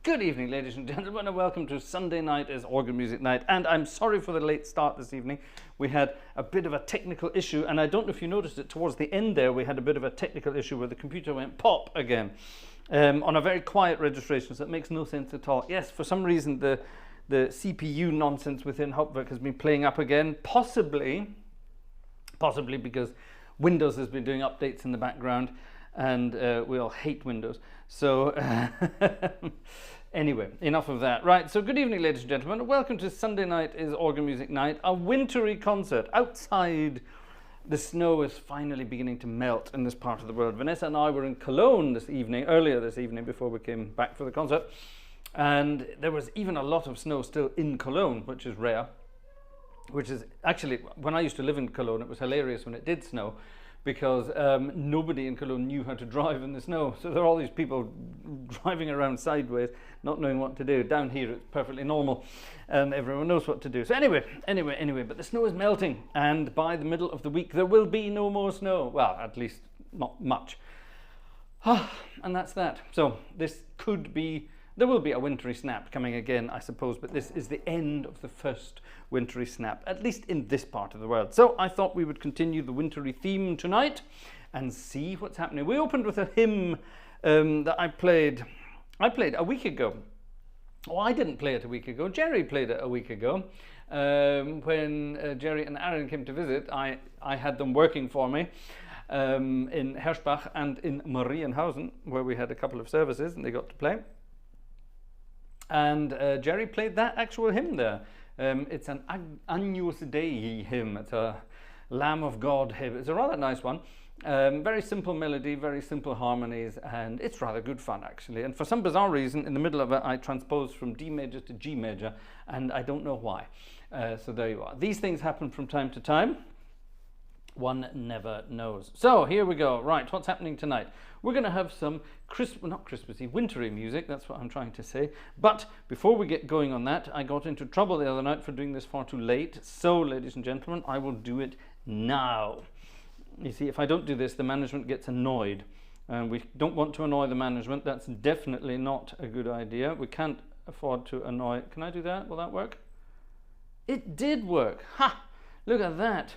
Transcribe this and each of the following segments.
Good evening, ladies and gentlemen, and welcome to Sunday night is organ music night. And I'm sorry for the late start this evening. We had a bit of a technical issue, and I don't know if you noticed it towards the end there. We had a bit of a technical issue where the computer went pop again on a very quiet registration, so it makes no sense at all. Yes, for some reason the CPU nonsense within Hauptwerk has been playing up again, possibly because Windows has been doing updates in the background, and we all hate Windows. So anyway, enough of that. Right, so good evening, ladies and gentlemen. Welcome to Sunday night is organ music night, a wintry concert. Outside, the snow is finally beginning to melt in this part of the world. Vanessa and I were in Cologne earlier this evening, before we came back for the concert, and there was even a lot of snow still in Cologne, which is rare. Which is actually, when I used to live in Cologne, it was hilarious when it did snow, because nobody in Cologne knew how to drive in the snow. So there are all these people driving around sideways, not knowing what to do. Down here, it's perfectly normal, and everyone knows what to do. So anyway, but the snow is melting, and by the middle of the week, there will be no more snow. Well, at least not much. And that's that. So there will be a wintry snap coming again, I suppose, but this is the end of the first wintry snap, at least in this part of the world. So I thought we would continue the wintry theme tonight and see what's happening. We opened with a hymn that I played a week ago. Oh, I didn't play it a week ago. Jerry played it a week ago. When Jerry and Aaron came to visit, I had them working for me in Herschbach and in Marienhausen, where we had a couple of services and they got to play. And Jerry played that actual hymn there. It's an Agnus Dei hymn. It's a Lamb of God hymn. It's a rather nice one. Very simple melody, very simple harmonies, and it's rather good fun, actually. And for some bizarre reason, in the middle of it, I transposed from D major to G major, and I don't know why. So there you are. These things happen from time to time. One never knows. So here we go. Right, what's happening tonight? We're going to have some not Christmassy, wintry music. That's what I'm trying to say. But before we get going on that, I got into trouble the other night for doing this far too late. So, ladies and gentlemen, I will do it now. You see, if I don't do this, the management gets annoyed. And we don't want to annoy the management. That's definitely not a good idea. We can't afford to annoy. Can I do that? Will that work? It did work. Ha! Look at that.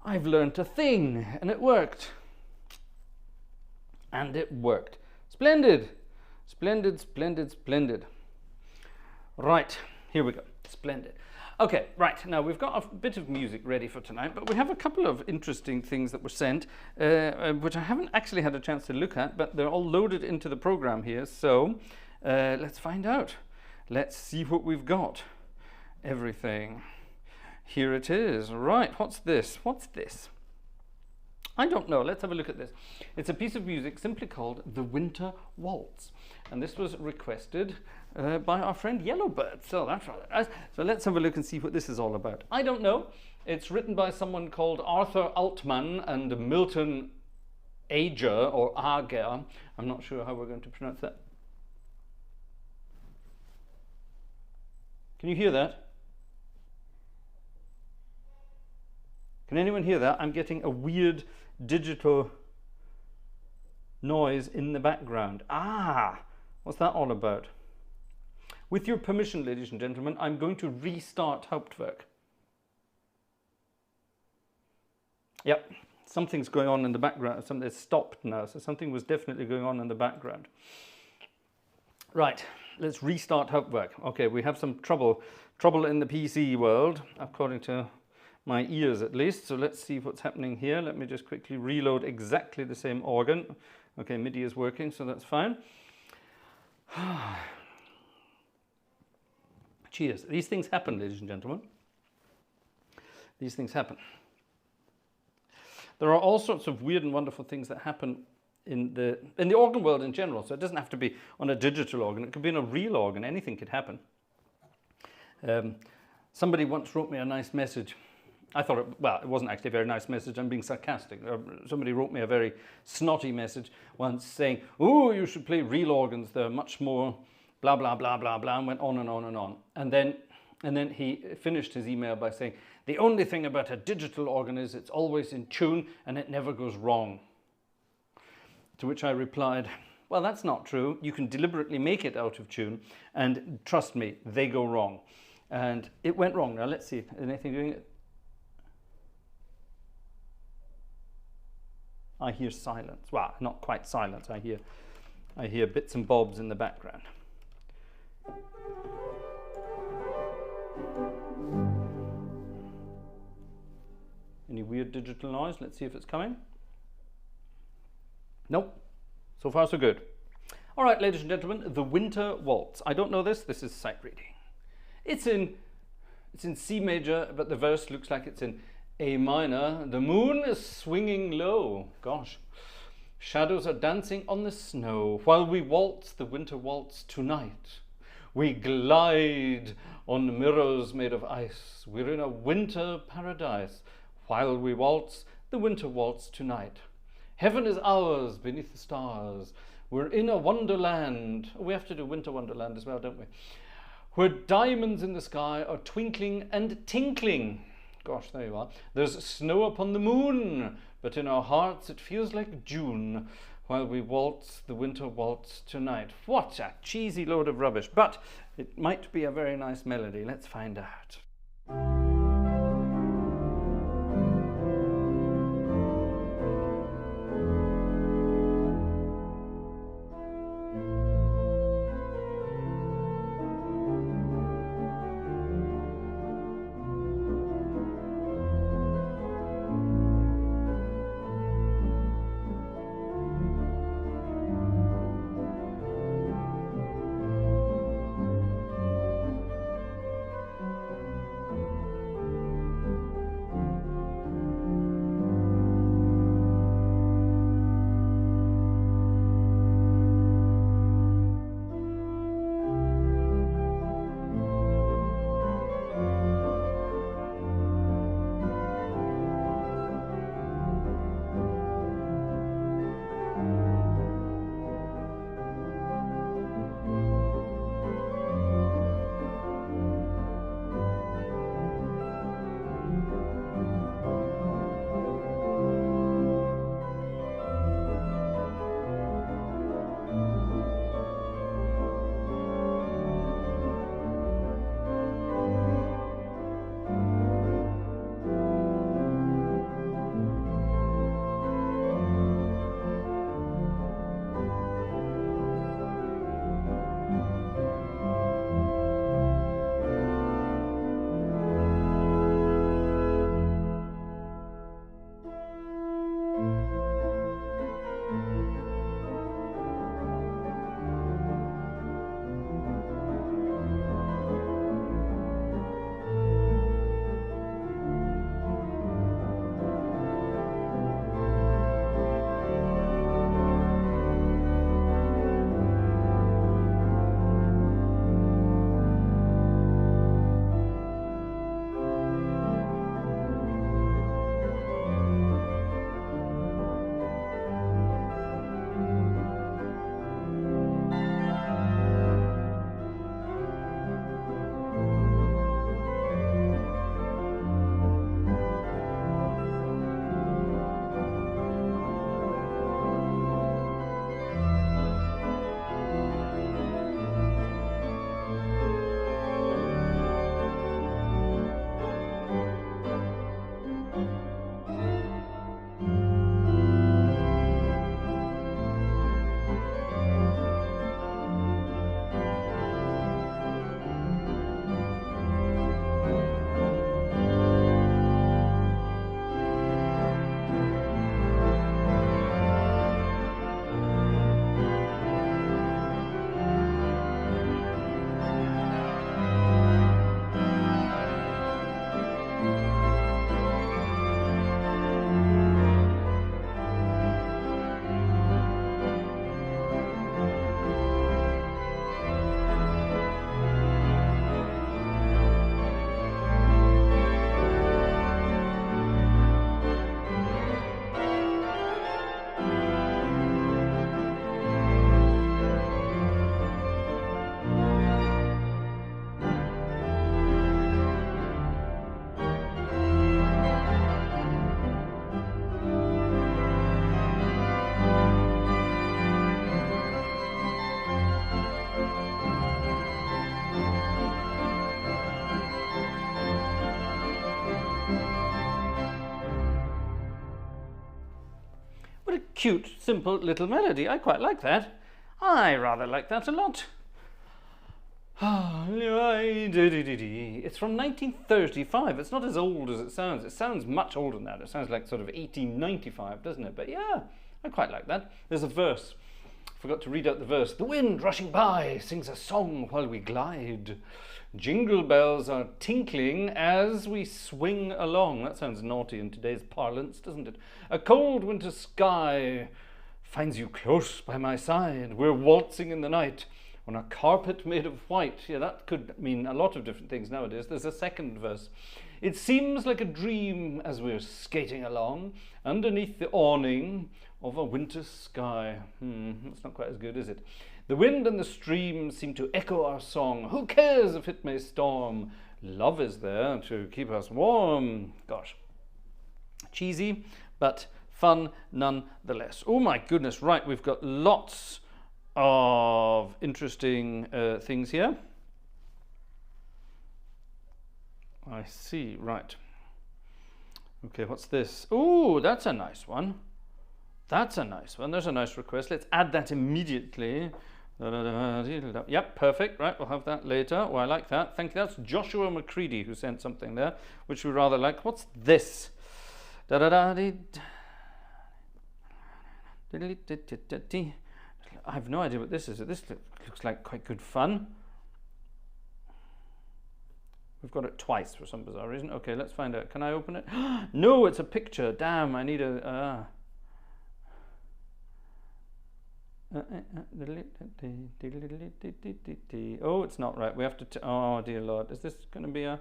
I've learned a thing, and it worked. And it worked. Splendid. Splendid, splendid, splendid. Right, here we go. Splendid. Okay, right, now we've got a bit of music ready for tonight, but we have a couple of interesting things that were sent, which I haven't actually had a chance to look at, but they're all loaded into the program here, so let's find out. Let's see what we've got. Everything. Here it is. Right, what's this? What's this? I don't know. Let's have a look at this. It's a piece of music simply called The Winter Waltz. And this was requested by our friend Yellowbird. So that's rather nice. So let's have a look and see what this is all about. I don't know. It's written by someone called Arthur Altman and Milton Ager, or Ager. I'm not sure how we're going to pronounce that. Can you hear that? Can anyone hear that? I'm getting a weird digital noise in the background. Ah, what's that all about? With your permission, ladies and gentlemen, I'm going to restart Hauptwerk. Yep, something's going on in the background. It's stopped now, so something was definitely going on in the background. Right, let's restart Hauptwerk. Okay, we have some trouble in the PC world, according to my ears at least. So let's see what's happening here. Let me just quickly reload exactly the same organ. Okay, MIDI is working, so that's fine. Cheers. These things happen, ladies and gentlemen. These things happen. There are all sorts of weird and wonderful things that happen in the organ world in general. So it doesn't have to be on a digital organ. It could be on a real organ. Anything could happen. Somebody once wrote me a nice message. I thought, it wasn't actually a very nice message. I'm being sarcastic. Somebody wrote me a very snotty message once saying, "Oh, you should play real organs. They're much more blah, blah, blah, blah, blah," and went on and on and on. And then he finished his email by saying, "The only thing about a digital organ is it's always in tune and it never goes wrong." To which I replied, Well, that's not true. You can deliberately make it out of tune, and trust me, they go wrong. And it went wrong. Now let's see, is anything doing it? I hear silence. Well, not quite silence. I hear bits and bobs in the background. Any weird digital noise? Let's see if it's coming. Nope. So far, so good. All right, ladies and gentlemen, the Winter Waltz. I don't know this. This is sight reading. It's in C major, but the verse looks like it's in A minor. The moon is swinging low. Gosh. Shadows are dancing on the snow while we waltz the winter waltz tonight. We glide on mirrors made of ice. We're in a winter paradise while we waltz the winter waltz tonight. Heaven is ours beneath the stars. We're in a wonderland. We have to do winter wonderland as well, don't we? Where diamonds in the sky are twinkling and tinkling. Gosh, there you are. There's snow upon the moon, but in our hearts it feels like June while we waltz the winter waltz tonight. What a cheesy load of rubbish, but it might be a very nice melody. Let's find out. cute, simple little melody. I quite like that. I rather like that a lot. It's from 1935. It's not as old as it sounds. It sounds much older than that. It sounds like sort of 1895, doesn't it? But yeah, I quite like that. There's a verse. Forgot to read out the verse. The wind rushing by sings a song while we glide. Jingle bells are tinkling as we swing along. That sounds naughty in today's parlance, doesn't it? A cold winter sky finds you close by my side. We're waltzing in the night on a carpet made of white. Yeah, that could mean a lot of different things nowadays. There's a second verse. It seems like a dream as we're skating along underneath the awning of a winter sky. That's not quite as good, is it? The wind and the stream seem to echo our song. Who cares if it may storm? Love is there to keep us warm. Gosh, cheesy, but fun nonetheless. Oh my goodness, right, we've got lots of interesting things here. I see, right. Okay, what's this? Oh, that's a nice one. That's a nice one. There's a nice request. Let's add that immediately. Yep, perfect. Right, we'll have that later. Oh, I like that. Thank you. That's Joshua McCready who sent something there, which we rather like. What's this? I have no idea what this is. This looks like quite good fun. We've got it twice for some bizarre reason. Okay, let's find out. Can I open it? No, it's a picture. Damn, I need a... Oh, it's not right. We have to... Oh, dear Lord. Is this going to be a...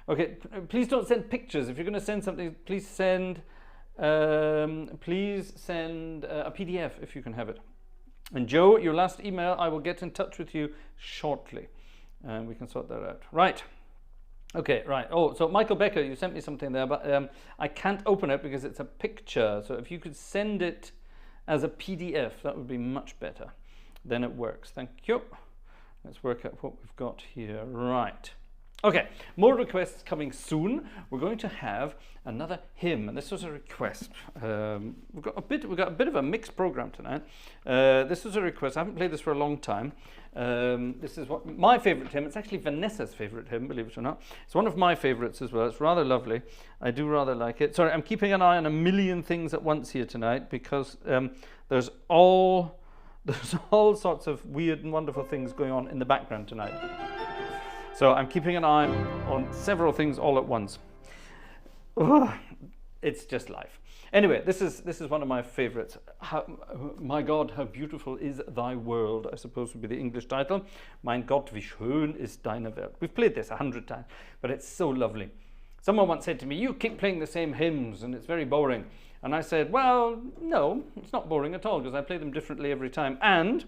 Okay, please don't send pictures. If you're going to send something, please send... a PDF if you can have it. And Joe, your last email, I will get in touch with you shortly. And we can sort that out. Right. Okay, right. Oh, so Michael Becker, you sent me something there, but I can't open it because it's a picture. So if you could send it as a PDF, that would be much better. Then it works. Thank you. Let's work out what we've got here. Right. Okay, more requests coming soon. We're going to have another hymn, and this was a request. We've got a bit of a mixed program tonight. This was a request. I haven't played this for a long time. This is what my favorite hymn. It's actually Vanessa's favorite hymn, believe it or not. It's one of my favorites as well. It's rather lovely. I do rather like it. Sorry, I'm keeping an eye on a million things at once here tonight because there's all sorts of weird and wonderful things going on in the background tonight. So I'm keeping an eye on several things all at once. Ugh, it's just life. Anyway, this is one of my favorites. My God, how beautiful is thy world, I suppose would be the English title. Mein Gott, wie schön ist deine Welt. We've played this 100 times, but it's so lovely. Someone once said to me, you keep playing the same hymns and it's very boring. And I said, well, no, it's not boring at all because I play them differently every time. And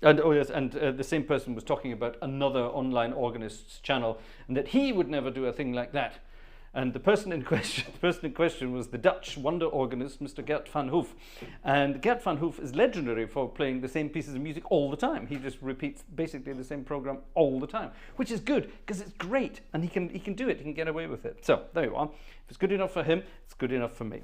oh yes, and the same person was talking about another online organist's channel and that he would never do a thing like that. And the person in question was the Dutch wonder organist, Mr. Gert van Hoof. And Gert van Hoof is legendary for playing the same pieces of music all the time. He just repeats basically the same program all the time, which is good because it's great and he can do it. He can get away with it. So there you are. If it's good enough for him, it's good enough for me.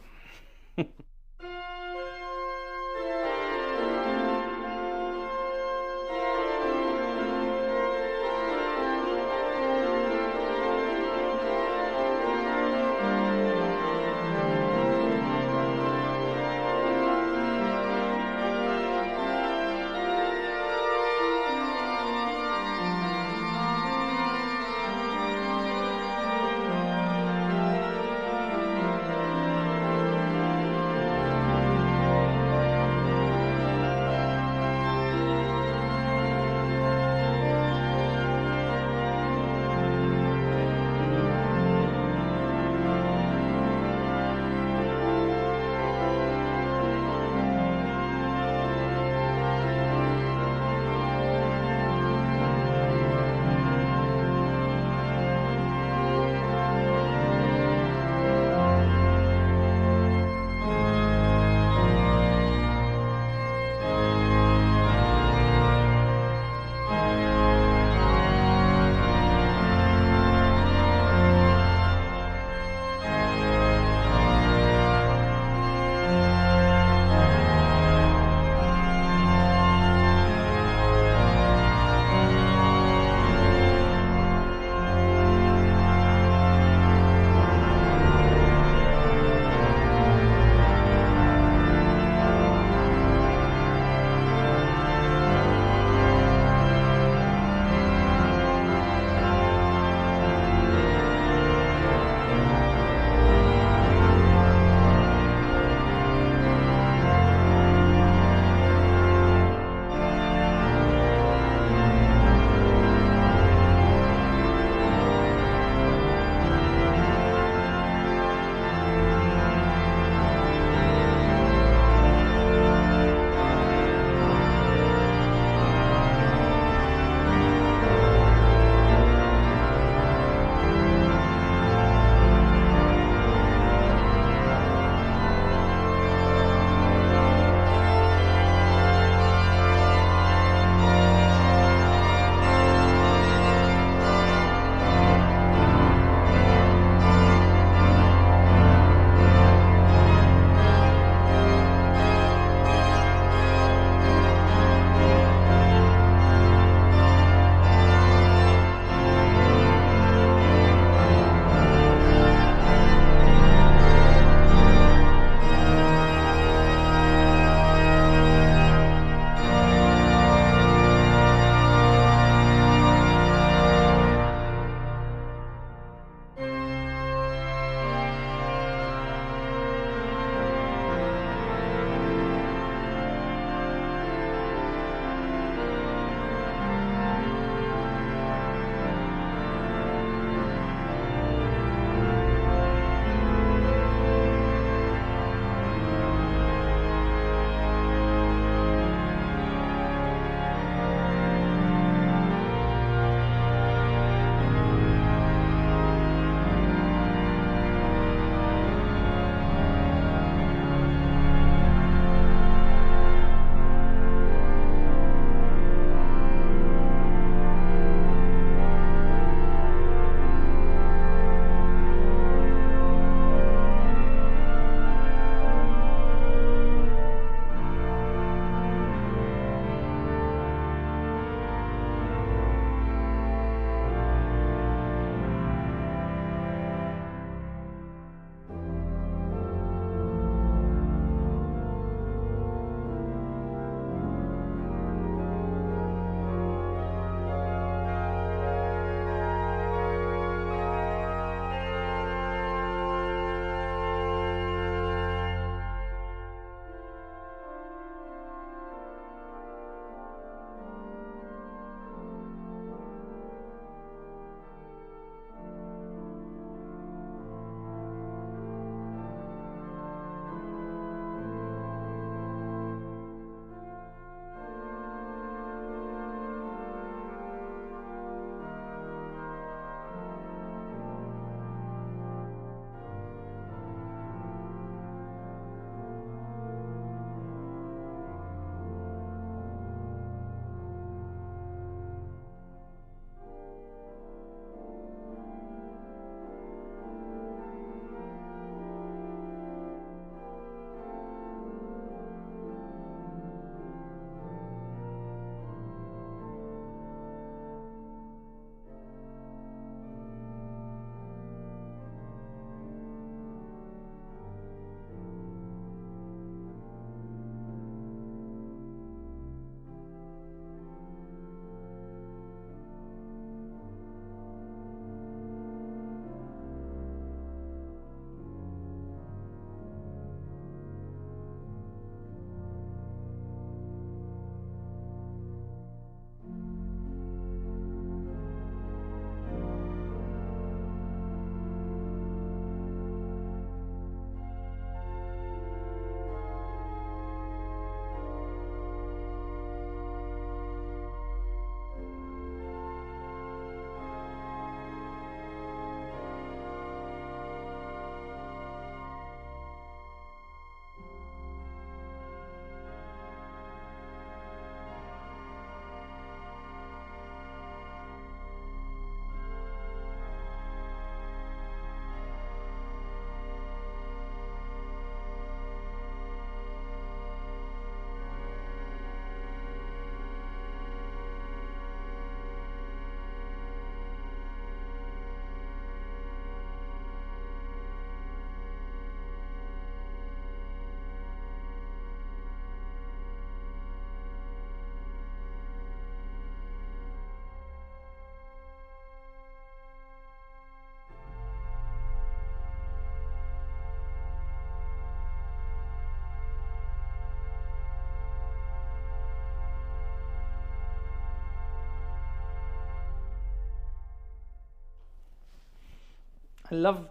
I love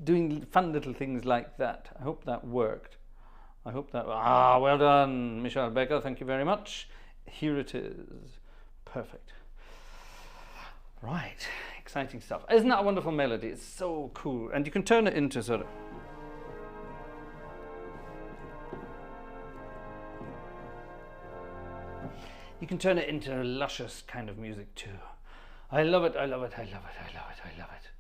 doing fun little things like that. I hope that worked. I hope that, well done, Michelle Becker, thank you very much. Here it is. Perfect. Right, exciting stuff. Isn't that a wonderful melody? It's so cool. And you can turn it into sort of, you can turn it into luscious kind of music too. I love it, I love it, I love it, I love it, I love it.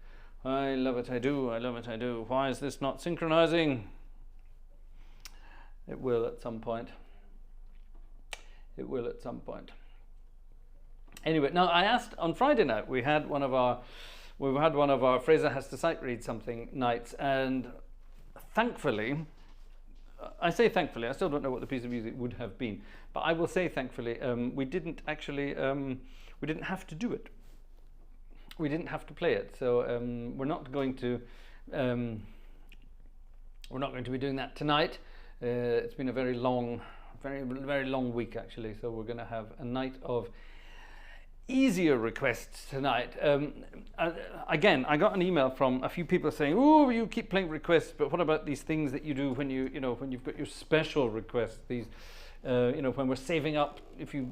I love it, I do, I love it, I do. Why is this not synchronizing? It will at some point. It will at some point. Anyway, now I asked on Friday night, we had one of our Fraser has to sight read something nights, and thankfully, I say thankfully, I still don't know what the piece of music would have been, but I will say thankfully, we didn't actually, we didn't have to do it. We didn't have to play it, so we're not going to be doing that tonight. It's been a very long week actually, so we're going to have a night of easier requests tonight. Again, I got an email from a few people saying, "Oh, you keep playing requests, but what about these things that you do when when you've got your special requests? These, when we're saving up, if we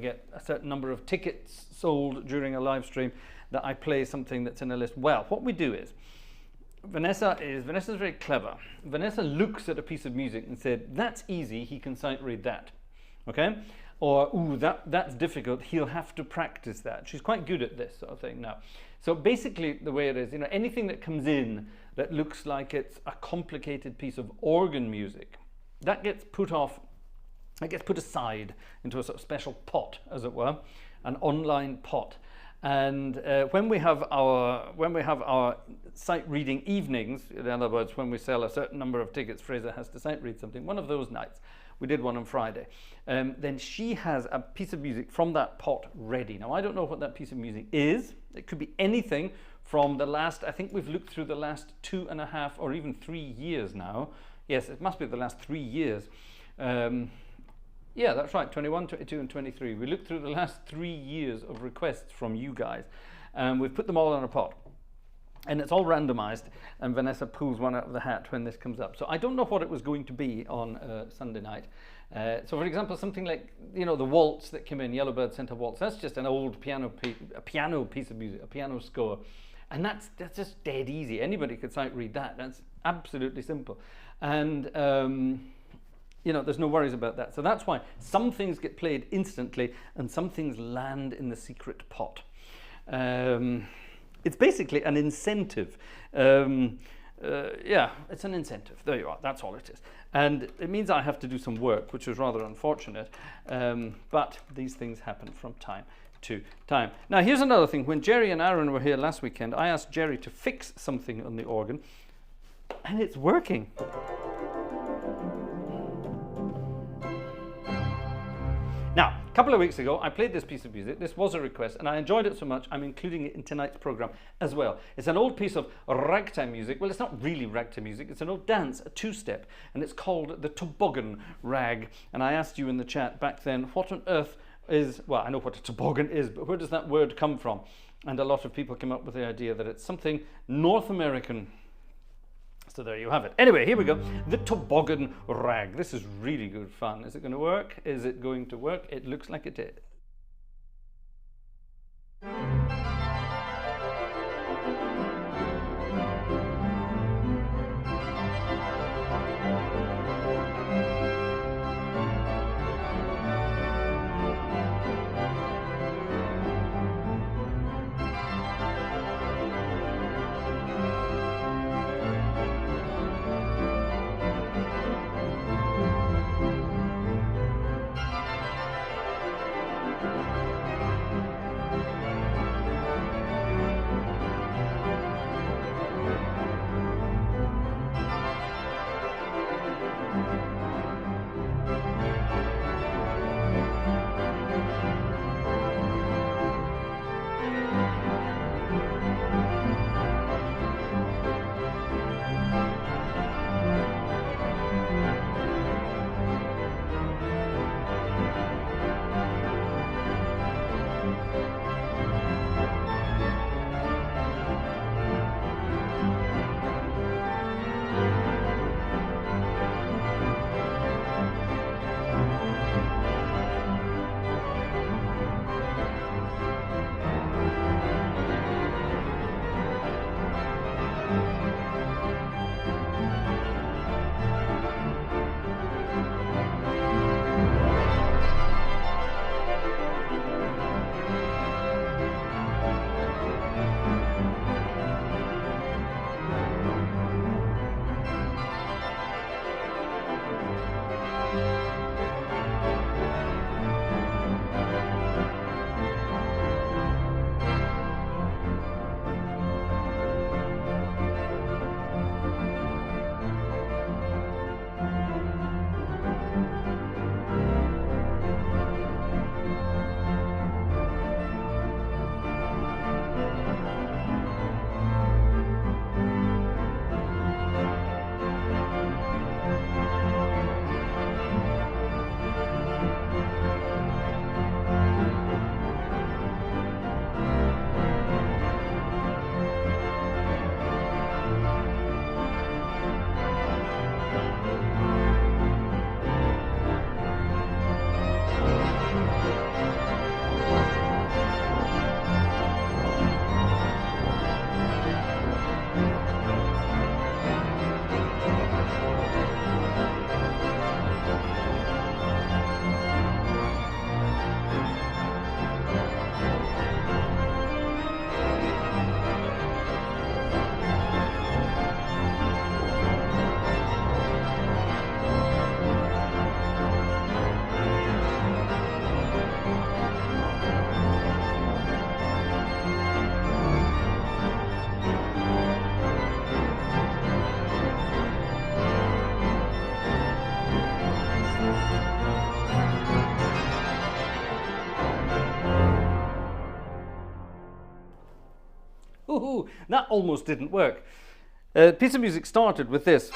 get a certain number of tickets sold during a live stream, that I play something that's in a list." Well, what we do is, Vanessa's very clever. Vanessa looks at a piece of music and said, "That's easy, he can sight read that." Okay? Or, "Ooh, that's difficult, he'll have to practice that." She's quite good at this sort of thing now. So basically the way it is, anything that comes in that looks like it's a complicated piece of organ music, that gets put aside into a sort of special pot, as it were, an online pot. And when we have our sight reading evenings, in other words, when we sell a certain number of tickets, Fraser has to sight read something, one of those nights, we did one on Friday, then she has a piece of music from that pot ready. Now, I don't know what that piece of music is. It could be anything from the last, I think we've looked through the last 2.5 or even 3 years now. Yes, it must be the last 3 years. Yeah, that's right, 21, 22 and 23. We looked through the last 3 years of requests from you guys, and we've put them all in a pot. And it's all randomized, and Vanessa pulls one out of the hat when this comes up. So I don't know what it was going to be on Sunday night. So for example, something like, the waltz that came in, Yellowbird Center Waltz, that's just an old piano piece of music, a piano score. And that's just dead easy. Anybody could sight read that. That's absolutely simple. And there's no worries about that. So that's why some things get played instantly and some things land in the secret pot. It's basically an incentive. Yeah, it's an incentive. There you are. That's all it is. And it means I have to do some work, which is rather unfortunate. But these things happen from time to time. Now, here's another thing. When Jerry and Aaron were here last weekend, I asked Jerry to fix something on the organ, and it's working. Now, a couple of weeks ago, I played this piece of music. This was a request, and I enjoyed it so much, I'm including it in tonight's program as well. It's an old piece of ragtime music. Well, it's not really ragtime music. It's an old dance, a two-step, and it's called the toboggan rag. And I asked you in the chat back then, what on earth is, well, I know what a toboggan is, but where does that word come from? And a lot of people came up with the idea that it's something North American. So there you have it. Anyway, here we go. The toboggan rag. This is really good fun. Is it going to work? Is it going to work? It looks like it is. Ooh, that almost didn't work. Piece of music started with this,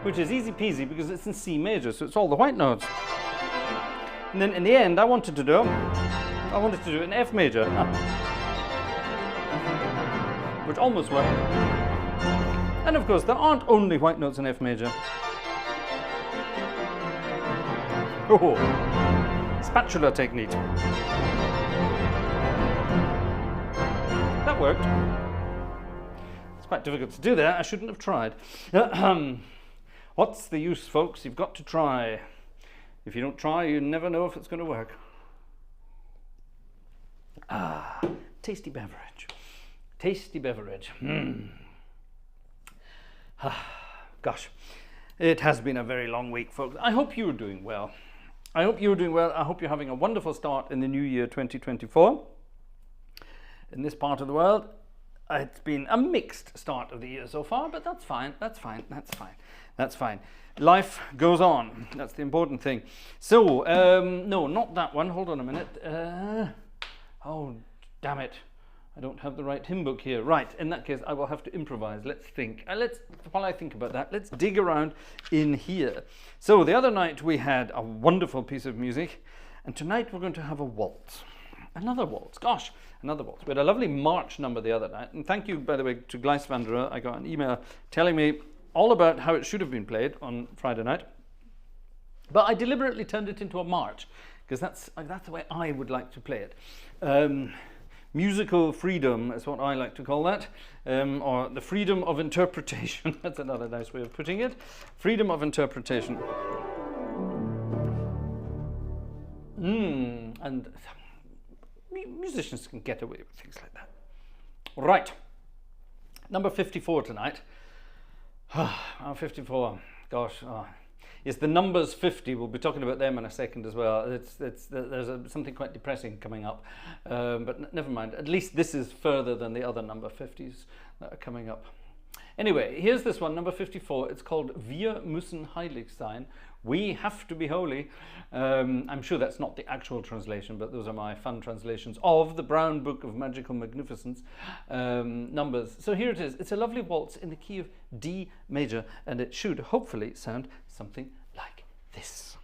which is easy peasy because it's in C major, so it's all the white notes. And then in the end, I wanted to do it in F major, which almost worked. And of course, there aren't only white notes in F major. Oh, spatula technique. That worked. It's quite difficult to do that. I shouldn't have tried. What's the use, folks? You've got to try. If you don't try, you never know if it's going to work. Ah, tasty beverage. Tasty beverage. Gosh, it has been a very long week, folks. I hope you're doing well. I hope you're doing well. I hope you're having a wonderful start in the new year 2024. In this part of the world, it's been a mixed start of the year so far, but that's fine. That's fine. That's fine. That's fine. Life goes on. That's the important thing. So, no, not that one. Hold on a minute. Oh, damn it. I don't have the right hymn book here. Right, in that case, I will have to improvise. Let's think. While I think about that, let's dig around in here. So, the other night we had a wonderful piece of music, and tonight we're going to have a waltz. Another waltz. Gosh, another waltz. We had a lovely march number the other night, and thank you, by the way, to Gleiswanderer. I got an email telling me all about how it should have been played on Friday night. But I deliberately turned it into a march, because that's the way I would like to play it. Musical freedom is what I like to call that, or the freedom of interpretation. That's another nice way of putting it. Freedom of interpretation. And musicians can get away with things like that. Right, number 54 tonight. 54, gosh. Yes, the numbers 50, we'll be talking about them in a second as well. There's something quite depressing coming up, but never mind. At least this is further than the other number 50s that are coming up. Anyway, here's this one, number 54. It's called Wir müssen heilig sein. We have to be holy. I'm sure that's not the actual translation, but those are my fun translations of the Brown Book of Magical Magnificence numbers. So here it is. It's a lovely waltz in the key of D major, and it should hopefully sound something like this.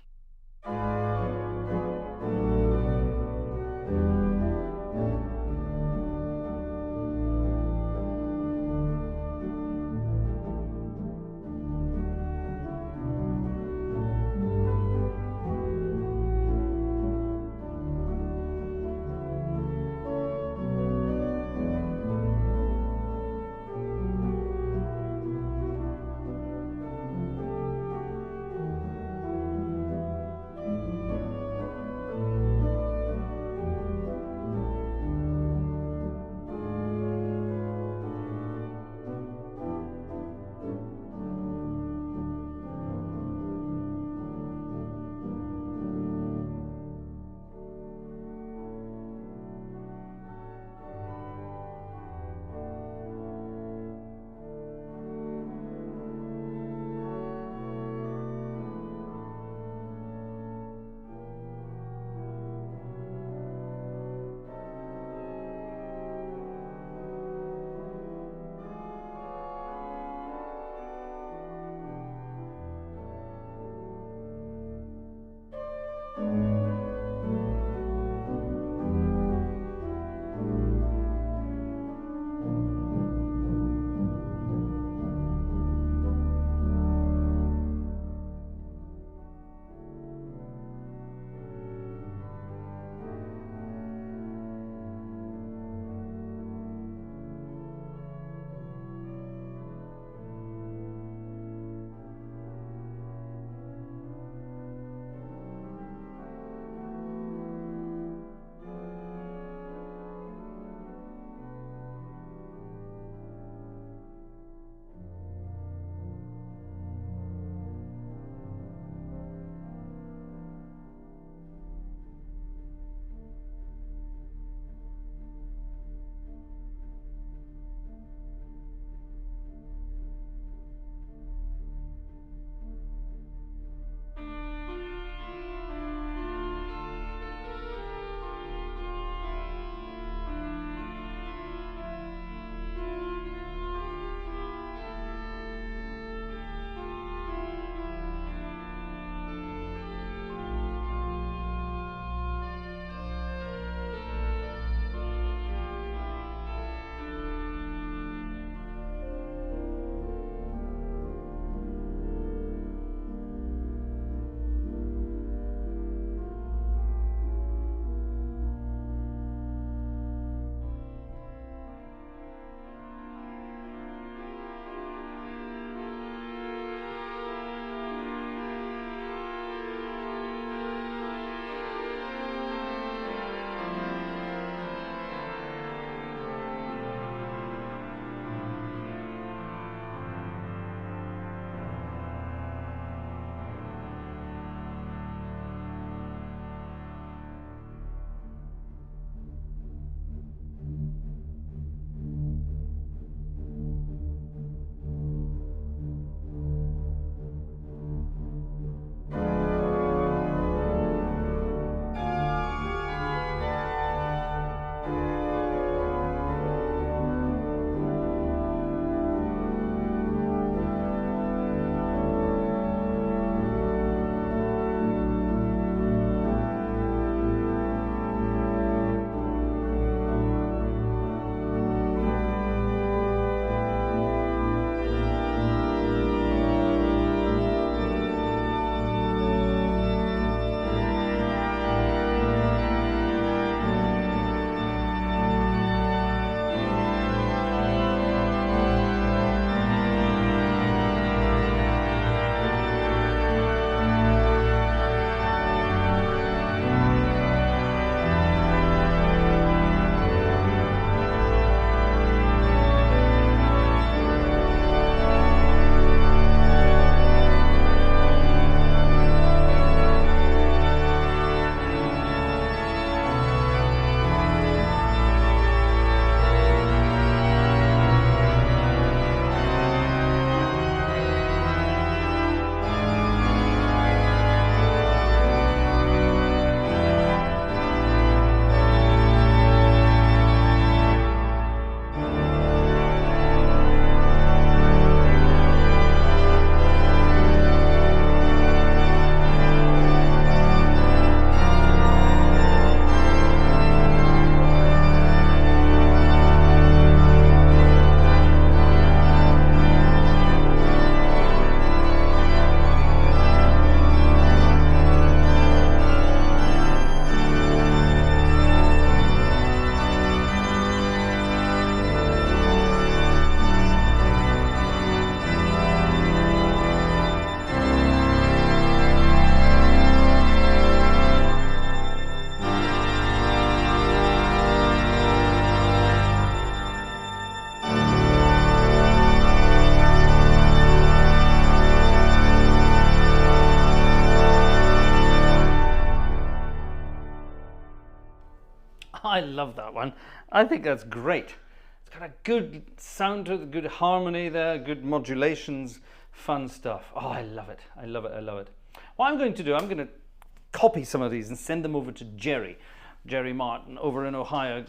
one. I think that's great. It's got a good sound to it, good harmony there, good modulations, fun stuff. Oh, I love it. I love it. I love it. What I'm going to do, I'm going to copy some of these and send them over to Jerry Martin over in Ohio.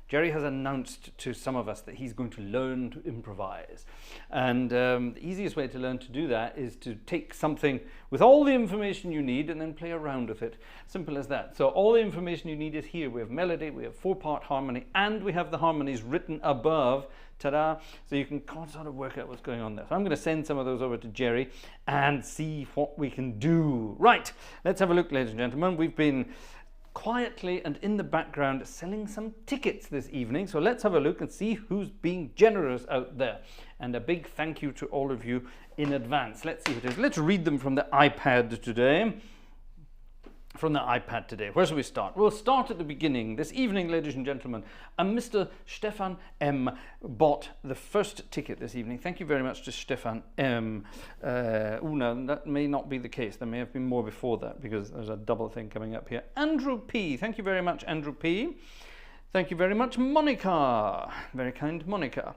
Jerry has announced to some of us that he's going to learn to improvise. And the easiest way to learn to do that is to take something with all the information you need and then play around with it. Simple as that. So all the information you need is here. We have melody, we have 4-part harmony, and we have the harmonies written above. Ta-da! So you can sort of work out what's going on there. So I'm going to send some of those over to Jerry and see what we can do. Right, let's have a look, ladies and gentlemen. We've been quietly and in the background selling some tickets this evening, so let's have a look and see who's being generous out there. And a big thank you to all of you in advance. Let's see who it is. Let's read them from the iPad today. Where shall we start? We'll start at the beginning. This evening, ladies and gentlemen, Mr. Stefan M. bought the first ticket this evening. Thank you very much to Stefan M. No, that may not be the case. There may have been more before that because there's a double thing coming up here. Andrew P. Thank you very much, Andrew P. Thank you very much, Monica. Very kind, Monica.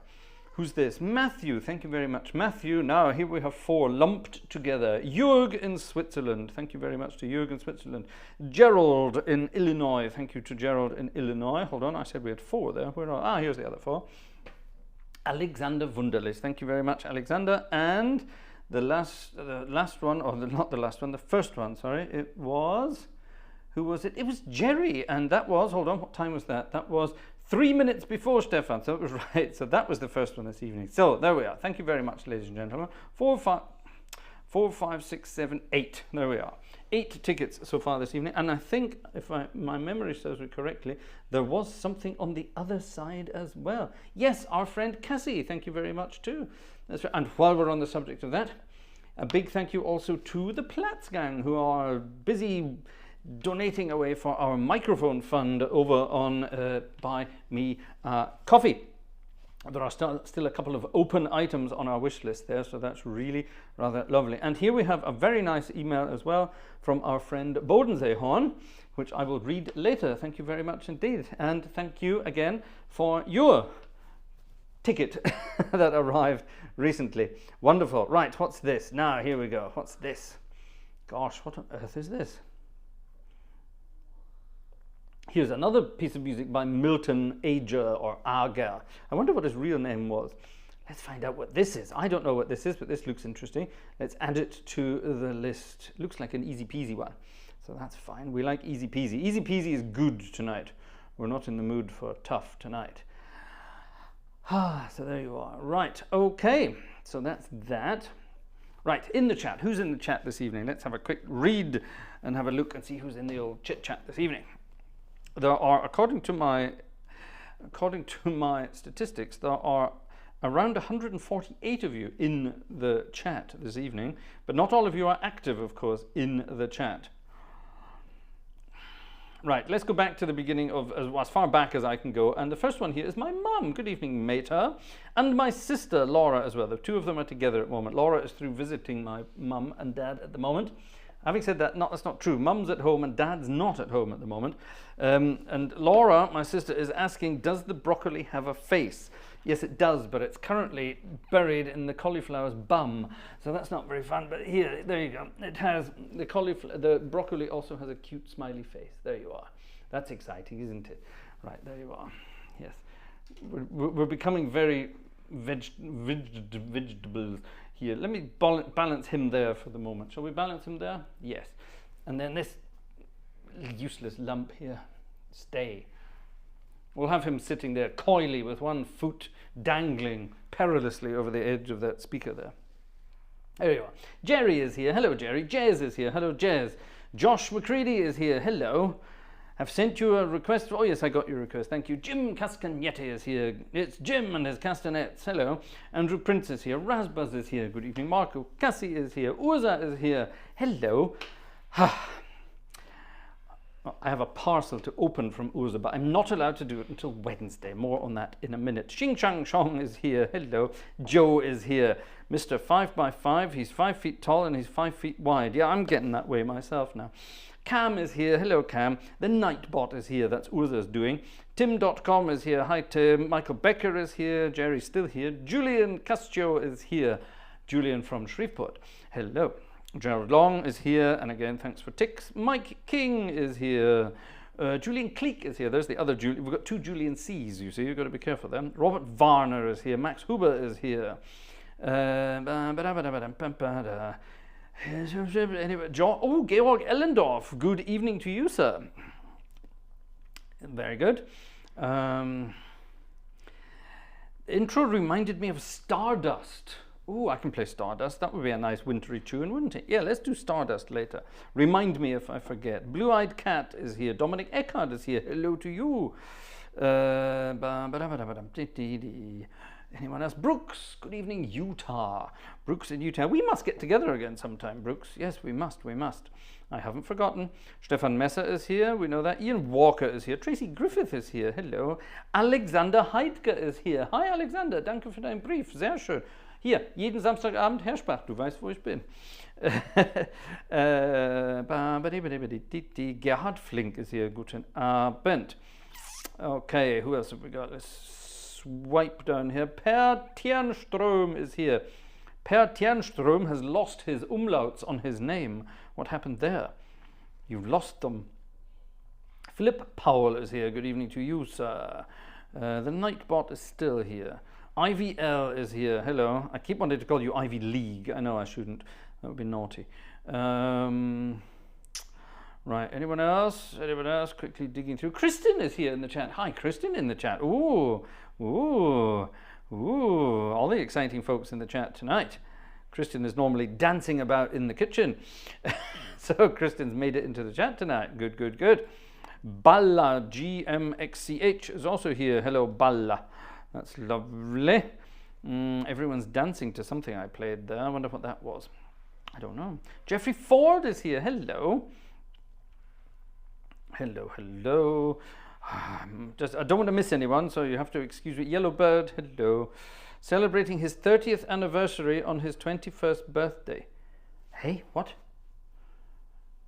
Who's this? Matthew. Thank you very much, Matthew. Now, here we have 4 lumped together. Jörg in Switzerland. Thank you very much to Jörg in Switzerland. Gerald in Illinois. Thank you to Gerald in Illinois. Hold on, I said we had 4 there. Where are, here's the other 4. Alexander Wunderlich. Thank you very much, Alexander. And the last one, or not the last one, the first one, sorry. It was, who was it? It was Jerry. And that was, hold on, what time was that? That was 3 minutes before Stefan, so it was right. So that was the first one this evening. So there we are. Thank you very much, ladies and gentlemen. 4, 5, 6, 7, 8. There we are. 8 tickets so far this evening. And I think, if my memory serves me correctly, there was something on the other side as well. Yes, our friend Cassie. Thank you very much too. That's right. And while we're on the subject of that, a big thank you also to the Platz gang, who are busy donating away for our microphone fund over on Buy Me Coffee. There are still a couple of open items on our wish list there, so that's really rather lovely. And here we have a very nice email as well from our friend Bodensee-Horn, which I will read later. Thank you very much indeed. And thank you again for your ticket that arrived recently. Wonderful. Right, what's this? Now, here we go. What's this? Gosh, what on earth is this? Here's another piece of music by Milton Ager or Ager. I wonder what his real name was. Let's find out what this is. I don't know what this is, but this looks interesting. Let's add it to the list. Looks like an easy peasy one. So that's fine. We like easy peasy. Easy peasy is good tonight. We're not in the mood for tough tonight. So there you are. Right. Okay. So that's that. Right. In the chat. Who's in the chat this evening? Let's have a quick read and have a look and see who's in the old chit chat this evening. There are, according to my statistics, there are around 148 of you in the chat this evening, but not all of you are active, of course, in the chat. Right, let's go back to the beginning of as far back as I can go, and the first one here is my mum. Good evening, Mater, and my sister Laura as well. The 2 of them are together at the moment. Laura is through visiting my mum and dad at the moment. Having said that, that's not true. Mum's at home and Dad's not at home at the moment. And Laura, my sister, is asking, does the broccoli have a face? Yes, it does, but it's currently buried in the cauliflower's bum. So that's not very fun, but here, there you go. It has, the broccoli also has a cute smiley face. There you are. That's exciting, isn't it? Right, there you are. Yes. We're becoming very vegetables here. Let me balance him there for the moment. Shall we balance him there? Yes. And then this useless lump here, stay. We'll have him sitting there coyly with one foot dangling perilously over the edge of that speaker there. There you are. Jerry is here. Hello, Jerry. Jez is here. Hello, Jez. Josh McCready is here. Hello. I've sent you a request. Oh, yes, I got your request. Thank you. Jim Cascanetti is here. It's Jim and his castanets. Hello. Andrew Prince is here. Razbuz is here. Good evening. Marco Cassie is here. Urza is here. Hello. I have a parcel to open from Urza, but I'm not allowed to do it until Wednesday. More on that in a minute. Xing Chang Chong is here. Hello. Joe is here. Mr. 5x5. He's 5 feet tall and he's 5 feet wide. Yeah, I'm getting that way myself now. Cam is here. Hello, Cam. The Nightbot is here. That's Urza's doing. Tim.com is here. Hi, Tim. Michael Becker is here. Jerry's still here. Julian Castio is here. Julian from Shreveport. Hello. Gerald Long is here. And again, thanks for ticks. Mike King is here. Julian Cleek is here. There's the other Julian. We've got two Julian C's, you see. You've got to be careful then. Robert Varner is here. Max Huber is here. Anyway, Georg Ellendorf. Good evening to you, sir. Very good. Intro reminded me of Stardust. Oh, I can play Stardust. That would be a nice wintry tune, wouldn't it? Yeah, let's do Stardust later. Remind me if I forget. Blue-Eyed Cat is here. Dominic Eckhart is here. Hello to you. Anyone else? Brooks. Good evening, Utah. Brooks in Utah. We must get together again sometime, Brooks. Yes, we must. We must. I haven't forgotten. Stefan Messer is here. We know that. Ian Walker is here. Tracy Griffith is here. Hello. Alexander Heidke is here. Hi, Alexander. Danke für deinen Brief. Sehr schön. Hier, jeden Samstagabend, Herr Spach, du weißt, wo ich bin. Gerhard Flink is here. Guten Abend. Okay, who else have we got? Let's swipe down here. Per Tjernström is here. Per Tjernström has lost his umlauts on his name. What happened there? You lost them. Philip Powell is here. Good evening to you, sir. The Nightbot is still here. IVL is here. Hello. I keep wanting to call you Ivy League. I know I shouldn't. That would be naughty. Right. Anyone else? Anyone else? Quickly digging through. Kristen is here in the chat. Hi, Kristen in the chat. Ooh. Ooh. Ooh. All the exciting folks in the chat tonight. Kristen is normally dancing about in the kitchen. So Kristen's made it into the chat tonight. Good, good, good. Balla GMXCH is also here. Hello, Balla. That's lovely. Everyone's dancing to something I played there. I wonder what that was. I don't know. Jeffrey Ford is here. Hello. Hello, hello. I don't want to miss anyone, so you have to excuse me. Yellowbird, hello. Celebrating his 30th anniversary on his 21st birthday. Hey, what?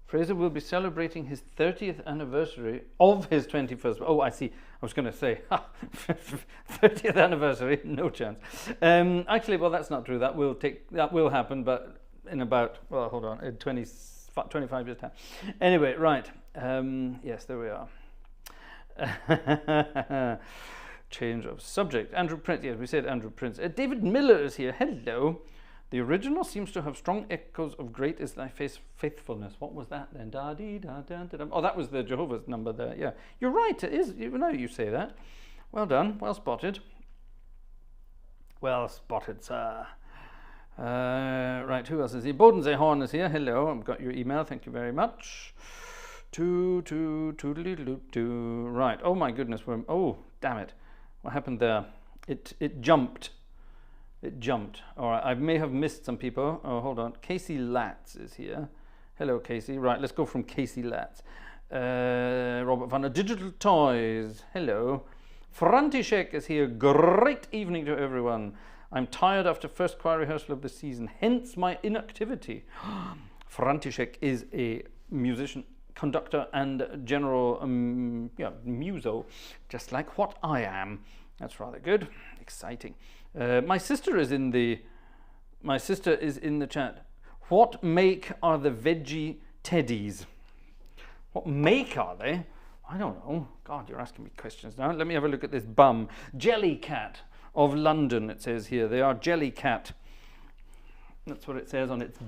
Fraser will be celebrating his 30th anniversary of his 21st. Oh, I see. I was going to say 30th anniversary. No chance. Actually, well, that's not true. That will happen, but in about, well, hold on, 25 years time. Anyway, right. Yes, there we are. Change of subject. Andrew Prince. Yes, we said Andrew Prince. David Miller is here. Hello. The original seems to have strong echoes of great is thy faithfulness. What was that then? Da dee da da da. Oh, that was the Jehovah's number there. Yeah, you're right. It is. You know, you say that. Well done. Well spotted. Well spotted, sir. Right. Who else is here? Bodensee Horn is here. Hello. I've got your email. Thank you very much. Right. Oh my goodness. Oh, damn it. What happened there? It jumped. It jumped. All right, I may have missed some people. Oh, hold on. Casey Latz is here. Hello, Casey. Right, let's go from Casey Latz. Robert Vanna, Digital Toys. Hello. František is here. Great evening to everyone. I'm tired after first choir rehearsal of the season, hence my inactivity. František is a musician, conductor, and general muso, just like what I am. That's rather good. Exciting. My sister is in the chat. What make are the veggie teddies? What make are they? I don't know. God, you're asking me questions now. Let me have a look at this bum. Jellycat of London, it says here. They are Jellycat. That's what it says on its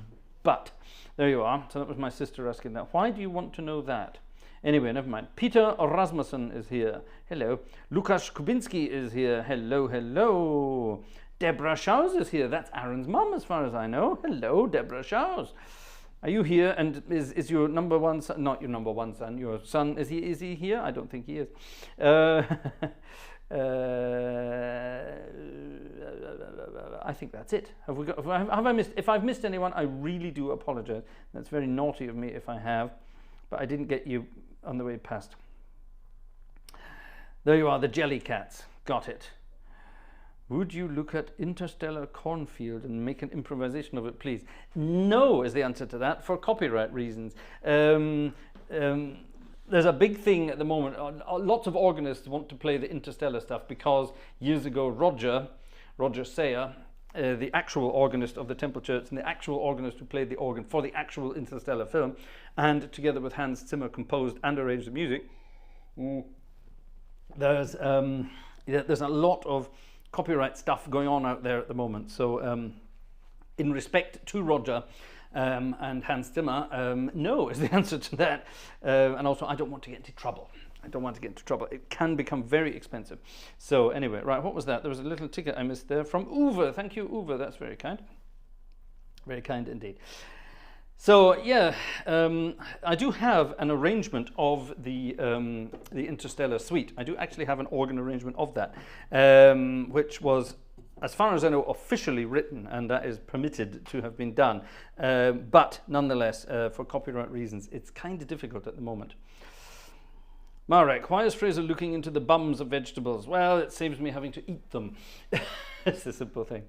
butt. There you are. So that was my sister asking that. Why do you want to know that? Anyway, never mind. Peter Rasmussen is here. Hello. Lukasz Kubinski is here. Hello, hello. Deborah Schaus is here. That's Aaron's mum, as far as I know. Hello, Deborah Schaus. Are you here? And is your number one son, not your number one son, your son, is he here? I don't think he is. I think that's it. Have I missed? If I've missed anyone, I really do apologize. That's very naughty of me if I have, but I didn't get you on the way past. There you are, the Jellycats. Got it. Would you look at Interstellar Cornfield and make an improvisation of it, please? No, is the answer to that, for copyright reasons. there's a big thing at the moment. Lots of organists want to play the interstellar stuff because years ago Roger Sayer, the actual organist of the Temple Church and the actual organist who played the organ for the actual interstellar film, and together with Hans Zimmer composed and arranged the music. There's a lot of copyright stuff going on out there at the moment. So in respect to Roger and Hans Zimmer, no is the answer to that. And also, I don't want to get into trouble. It can become very expensive. So anyway, right, what was that? There was a little ticket I missed there from Uwe. Thank you, Uwe. That's very kind. Very kind indeed. So yeah, I do have an arrangement of the Interstellar Suite. I do actually have an organ arrangement of that, which was, as far as I know, officially written, and that is permitted to have been done. But nonetheless, for copyright reasons, it's kind of difficult at the moment. Marek, why is Fraser looking into the bums of vegetables? Well, it saves me having to eat them. It's a simple thing.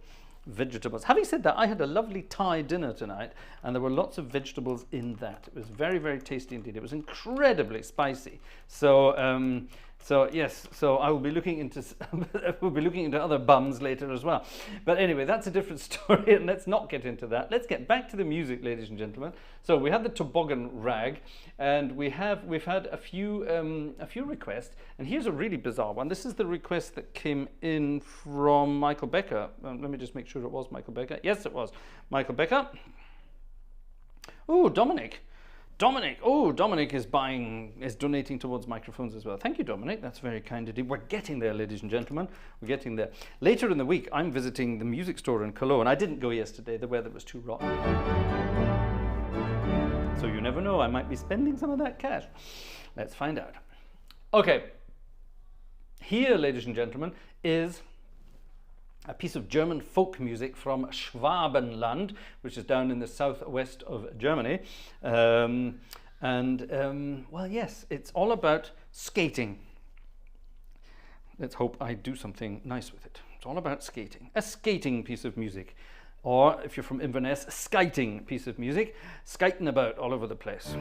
Vegetables. Having said that, I had a lovely Thai dinner tonight, and there were lots of vegetables in that. It was very, very tasty indeed. It was incredibly spicy. So, yes. So I will be looking into other bums later as well. But anyway, that's a different story, and let's not get into that. Let's get back to the music, ladies and gentlemen. So we had the toboggan rag, and we've had a few requests, and here's a really bizarre one. This is the request that came in from Michael Becker. Let me just make sure it was Michael Becker. Yes, it was Michael Becker. Oh, Dominic. Oh, Dominic is donating towards microphones as well. Thank you, Dominic. That's very kind indeed. We're getting there, ladies and gentlemen. We're getting there. Later in the week, I'm visiting the music store in Cologne. I didn't go yesterday. The weather was too rotten. So you never know. I might be spending some of that cash. Let's find out. Okay. Here, ladies and gentlemen, is a piece of German folk music from Schwabenland, which is down in the southwest of Germany. Well, yes, it's all about skating. Let's hope I do something nice with it. It's all about skating. A skating piece of music. Or, if you're from Inverness, a skiting piece of music. Skiting about all over the place.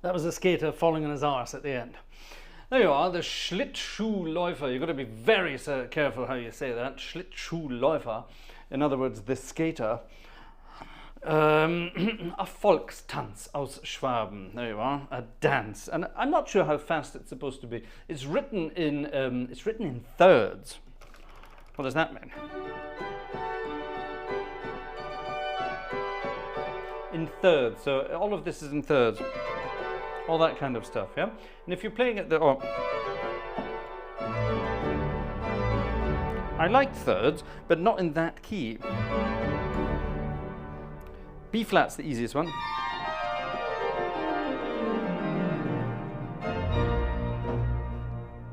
That was a skater falling on his arse at the end. There you are, the Schlittschuhläufer. You've got to be very careful how you say that. Schlittschuhläufer. In other words, the skater. A Volkstanz aus Schwaben. There you are, a dance. And I'm not sure how fast it's supposed to be. It's written in thirds. What does that mean? In thirds. So all of this is in thirds. All that kind of stuff, yeah? And if you're playing at the... I like thirds, but not in that key. B flat's the easiest one.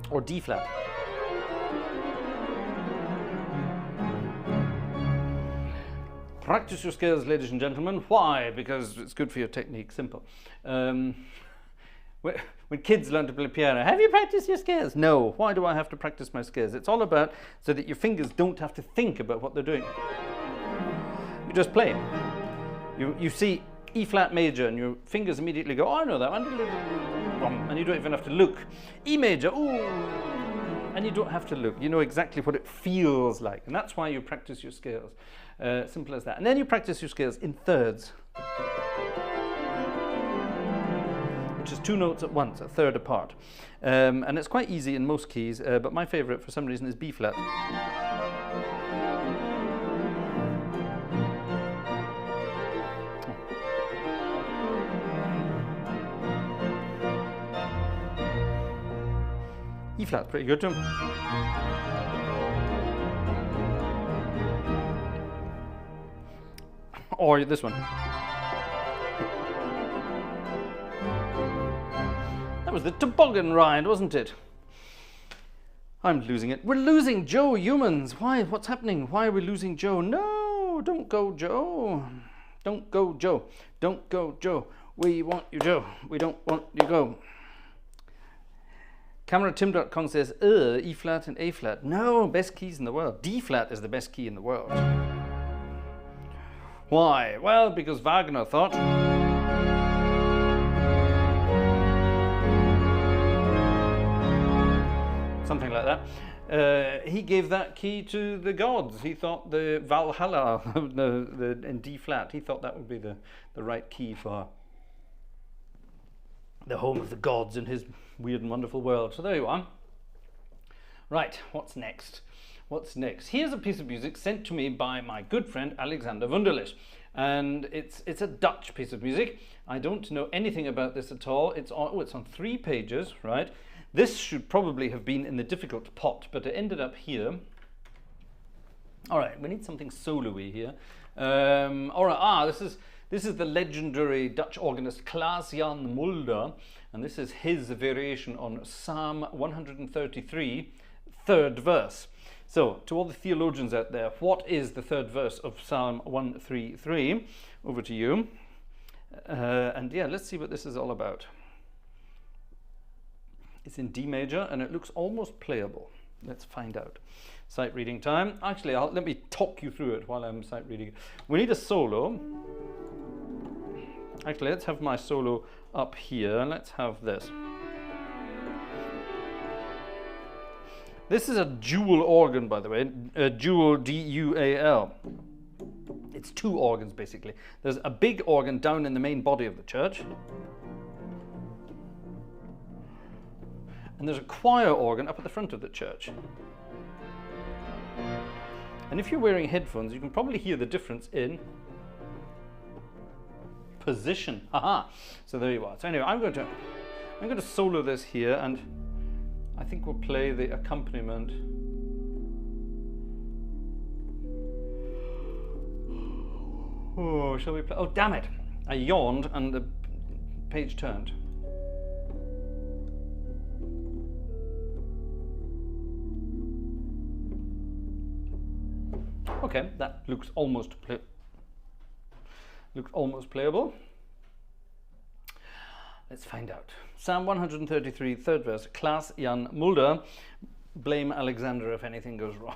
Or D flat. Practice your scales, ladies and gentlemen. Why? Because it's good for your technique. Simple. When kids learn to play piano, have you practiced your scales? No. Why do I have to practice my scales? It's all about so that your fingers don't have to think about what they're doing. You just play. You see E flat major and your fingers immediately go, oh, I know that one. And you don't even have to look. E major, ooh. And you don't have to look. You know exactly what it feels like. And that's why you practice your scales. Simple as that. And then you practice your scales in thirds. Which is 2 notes at once, a third apart. And it's quite easy in most keys, but my favorite for some reason is B flat. E flat's pretty good too. Or this one. That was the toboggan ride, wasn't it? I'm losing it. We're losing Joe, humans. Why? What's happening? Why are we losing Joe? No, don't go, Joe. Don't go, Joe. Don't go, Joe. We want you, Joe. We don't want you, go. CameraTim.com says, E flat and A flat. No, best keys in the world. D flat is the best key in the world. Why? Well, because Wagner thought... something like that. He gave that key to the gods. He thought the Valhalla in D flat, he thought that would be the right key for the home of the gods in his weird and wonderful world. So there you are. Right, what's next? What's next? Here's a piece of music sent to me by my good friend Alexander Wunderlich. And it's a Dutch piece of music. I don't know anything about this at all. It's on 3 pages, right? This should probably have been in the difficult pot, but it ended up here. All right, we need something solo-y here. All right, this is the legendary Dutch organist Klaas-Jan Mulder, and this is his variation on Psalm 133, 3rd verse. So, to all the theologians out there, what is the 3rd verse of Psalm 133? Over to you. And yeah, let's see what this is all about. It's in D major and it looks almost playable. Let's find out. Sight reading time. Actually, let me talk you through it while I'm sight reading. We need a solo. Actually, let's have my solo up here. Let's have this. This is a dual organ, by the way. A dual, D-U-A-L. It's 2 organs, basically. There's a big organ down in the main body of the church. And there's a choir organ up at the front of the church. And if you're wearing headphones, you can probably hear the difference in position. Aha! So there you are. So anyway, I'm going to solo this here, and I think we'll play the accompaniment. Oh, shall we play? Oh, damn it! I yawned and the page turned. Okay, that looks almost playable. Let's find out. Psalm 133, 3rd verse. Klaas-Jan Mulder. Blame Alexander if anything goes wrong.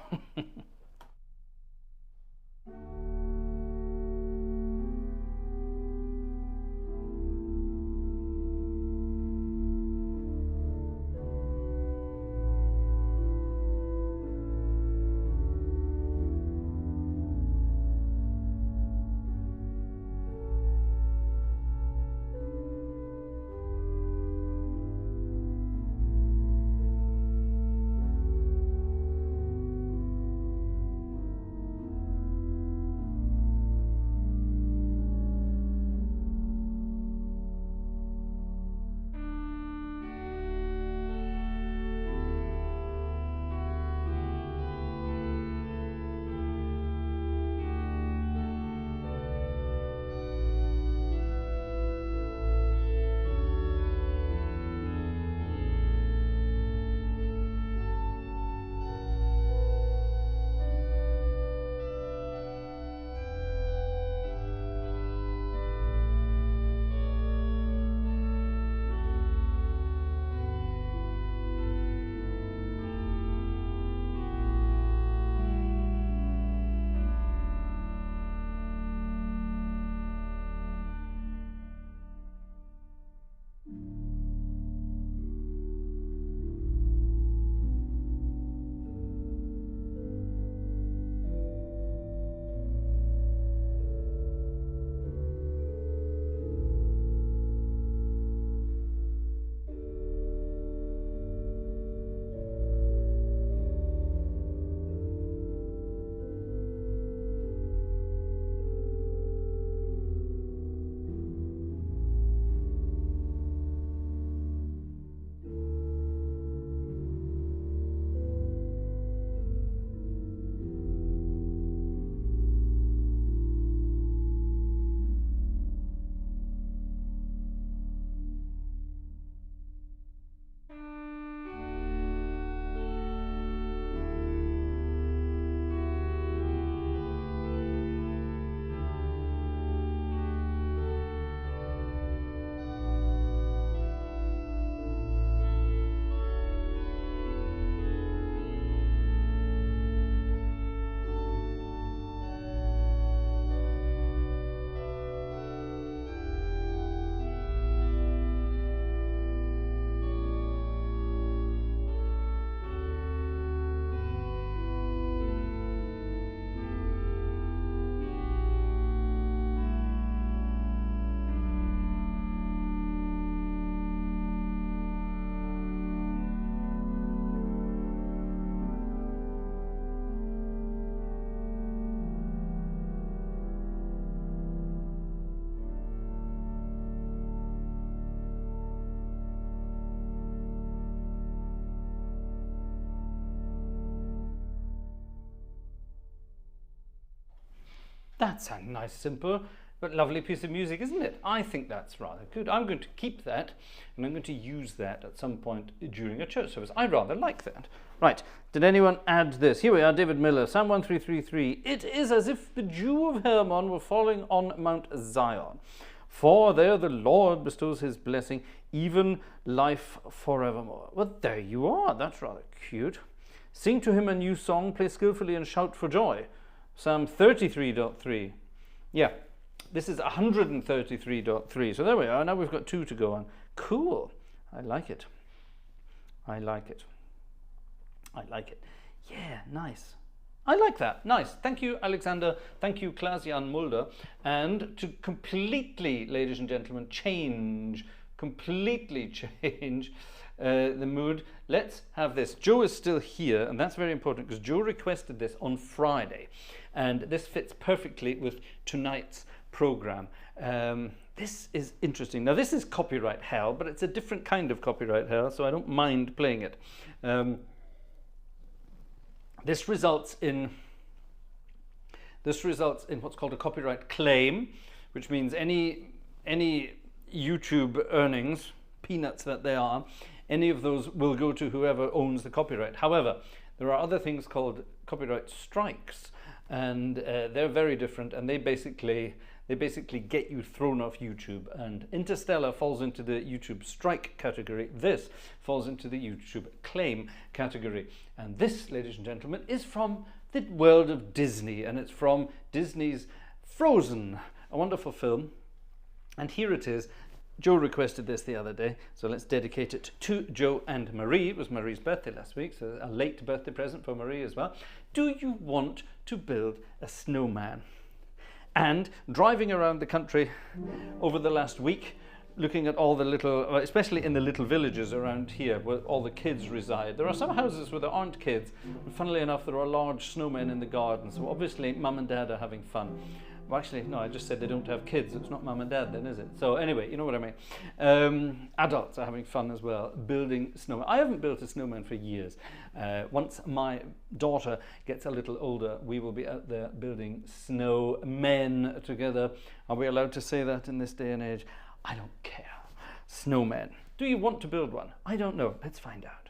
That's a nice, simple, but lovely piece of music, isn't it? I think that's rather good. I'm going to keep that, and I'm going to use that at some point during a church service. I rather like that. Right, did anyone add this? Here we are, David Miller, Psalm 1333. It is as if the dew of Hermon were falling on Mount Zion. For there the Lord bestows his blessing, even life forevermore. Well, there you are. That's rather cute. Sing to him a new song, play skillfully and shout for joy. Psalm 33.3. Yeah, this is 133.3. So there we are. Now we've got 2 to go on. Cool. I like it. I like it. I like it. Yeah, nice. I like that. Nice. Thank you, Alexander. Thank you, Klaas-Jan Mulder. And to completely, ladies and gentlemen, completely change the mood, let's have this. Joe is still here, and that's very important because Joe requested this on Friday, and this fits perfectly with tonight's program. This is interesting. Now, this is copyright hell, but it's a different kind of copyright hell, so I don't mind playing it. This results in what's called a copyright claim, which means any YouTube earnings, peanuts that they are, any of those will go to whoever owns the copyright. However, there are other things called copyright strikes, and they're very different, and they basically get you thrown off YouTube. And Interstellar falls into the YouTube strike category. This falls into the YouTube claim category. And this, ladies and gentlemen, is from the world of Disney, and it's from Disney's Frozen, a wonderful film. And here it is. Joe requested this the other day, so let's dedicate it to Joe and Marie. It was Marie's birthday last week, so a late birthday present for Marie as well. Do you want to build a snowman? And driving around the country over the last week, looking at all the little, especially in the little villages around here where all the kids reside, there are some houses where there aren't kids, and funnily enough there are large snowmen in the garden, so obviously mum and dad are having fun. Well, actually, no, I just said they don't have kids. It's not mum and dad then, is it? So anyway, you know what I mean. Adults are having fun as well, building snowmen. I haven't built a snowman for years. Once my daughter gets a little older, we will be out there building snowmen together. Are we allowed to say that in this day and age? I don't care. Snowmen. Do you want to build one? I don't know. Let's find out.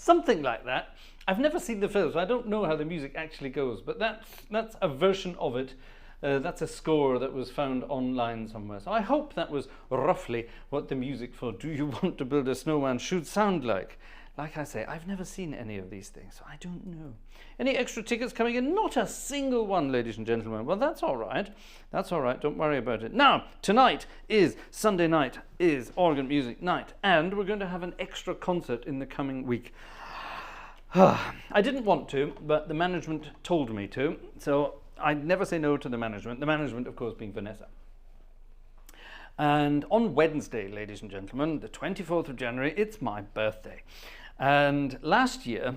something like that. I've never seen the film, so I don't know how the music actually goes, but that's a version of it. That's a score that was found online somewhere. So I hope that was roughly what the music for Do You Want to Build a Snowman should sound like. Like I say, I've never seen any of these things, so I don't know. Any extra tickets coming in? Not a single one, ladies and gentlemen. Well, that's all right. That's all right. Don't worry about it. Now, tonight is Sunday night, is organ music night, and we're going to have an extra concert in the coming week. I didn't want to, but the management told me to, so I'd never say no to the management. The management, of course, being Vanessa. And on Wednesday, ladies and gentlemen, the 24th of January, it's my birthday. And last year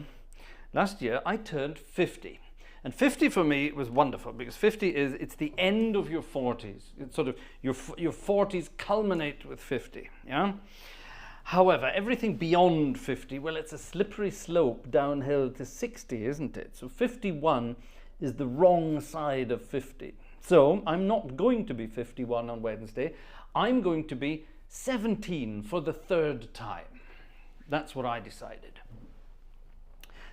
I turned 50. And 50 for me was wonderful, because 50 it's the end of your 40s. It's sort of your 40s culminate with 50, yeah? However, everything beyond 50, well, it's a slippery slope downhill to 60, isn't it? So 51 is the wrong side of 50. So I'm not going to be 51 on Wednesday. I'm going to be 17 for the third time. That's what I decided.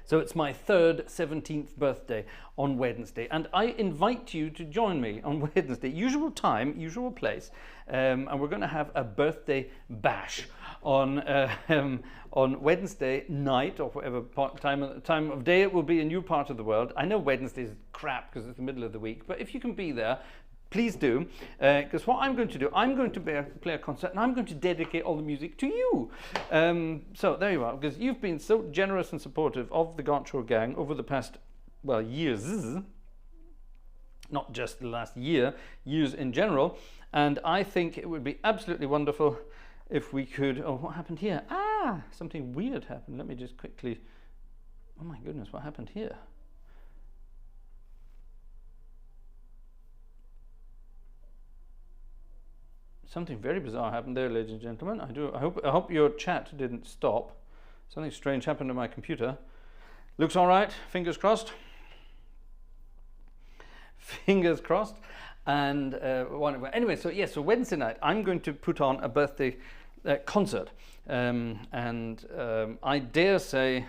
So it's my third 17th birthday on Wednesday, and I invite you to join me on Wednesday. Usual time, usual place, and we're going to have a birthday bash on Wednesday night, or whatever time of day it will be in your part of the world. I know Wednesday's crap because it's the middle of the week, but if you can be there, please do, because what I'm going to do, I'm going to play a concert, and I'm going to dedicate all the music to you. So there you are, because you've been so generous and supportive of the Gartshore gang over the past, well, years, not just the last year, years in general, and I think it would be absolutely wonderful if we could, oh, what happened here? Ah, something weird happened. Let me just quickly, oh my goodness, what happened here? Something very bizarre happened there, ladies and gentlemen. I hope your chat didn't stop. Something strange happened to my computer. Looks all right. Fingers crossed. Fingers crossed. And anyway, so yes, so Wednesday night I'm going to put on a birthday concert, I dare say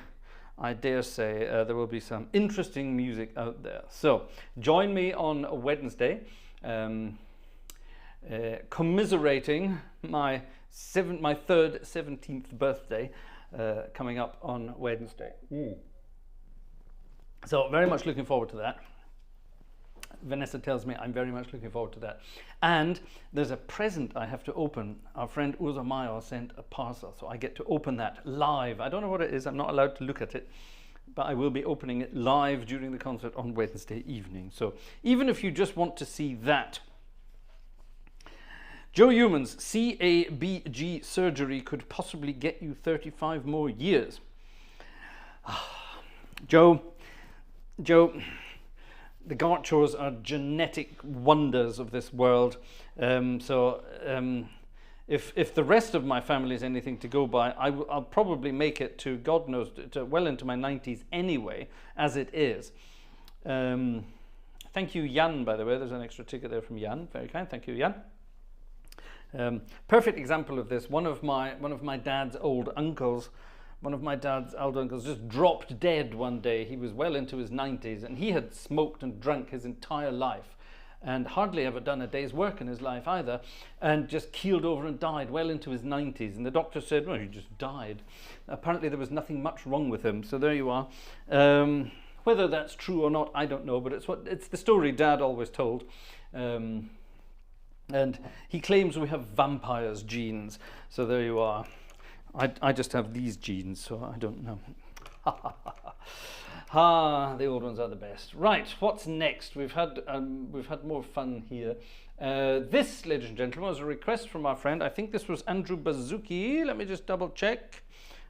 there will be some interesting music out there. So join me on Wednesday. Commiserating my third 17th birthday coming up on Wednesday. So very much looking forward to that. Vanessa tells me I'm very much looking forward to that. And there's a present I have to open. Our friend Ursa Meyer sent a parcel, so I get to open that live. I don't know what it is. I'm not allowed to look at it, but I will be opening it live during the concert on Wednesday evening. So even if you just want to see that, Joe Humans, CABG surgery could possibly get you 35 more years. Joe, the Gartshores are genetic wonders of this world. If the rest of my family is anything to go by, I'll probably make it to, God knows, to well into my 90s anyway, as it is. Thank you, Jan, by the way. There's an extra ticket there from Jan. Very kind. Thank you, Jan. Perfect example of this. One of my dad's old uncles just dropped dead one day. He was well into his 90s, and he had smoked and drunk his entire life and hardly ever done a day's work in his life either, and just keeled over and died well into his 90s. And the doctor said, well, he just died. Apparently there was nothing much wrong with him. So there you are. Whether that's true or not, I don't know, but it's the story Dad always told. And he claims we have vampires genes. So there you are. I just have these genes, so I don't know. The old ones are the best. Right, what's next? We've had more fun here. This, ladies and gentlemen, was a request from our friend. I think this was Andrew Bazuki. Let me just double check.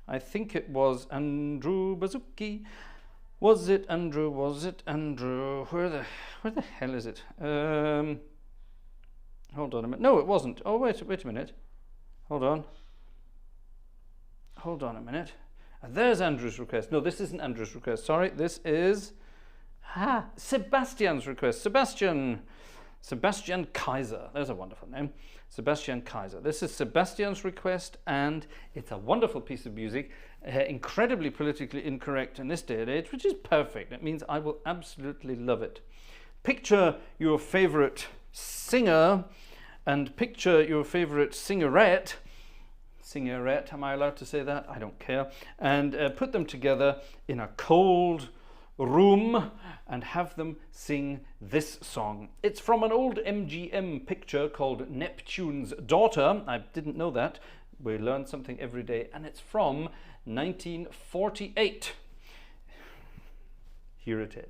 I think it was Andrew Bazuki. Was it Andrew? Was it Andrew? Where the hell is it? Hold on a minute. No, it wasn't. Oh, wait a minute. Hold on a minute. There's Andrew's request. No, this isn't Andrew's request. Sorry, this is Sebastian's request. Sebastian, Sebastian Kaiser. There's a wonderful name. Sebastian Kaiser. This is Sebastian's request, and it's a wonderful piece of music, incredibly politically incorrect in this day and age, which is perfect. It means I will absolutely love it. Picture your favorite singer and picture your favorite singerette. Singerette, am I allowed to say that? I don't care. And put them together in a cold room and have them sing this song. It's from an old MGM picture called Neptune's Daughter. I didn't know that. We learn something every day, and it's from 1948. Here it is.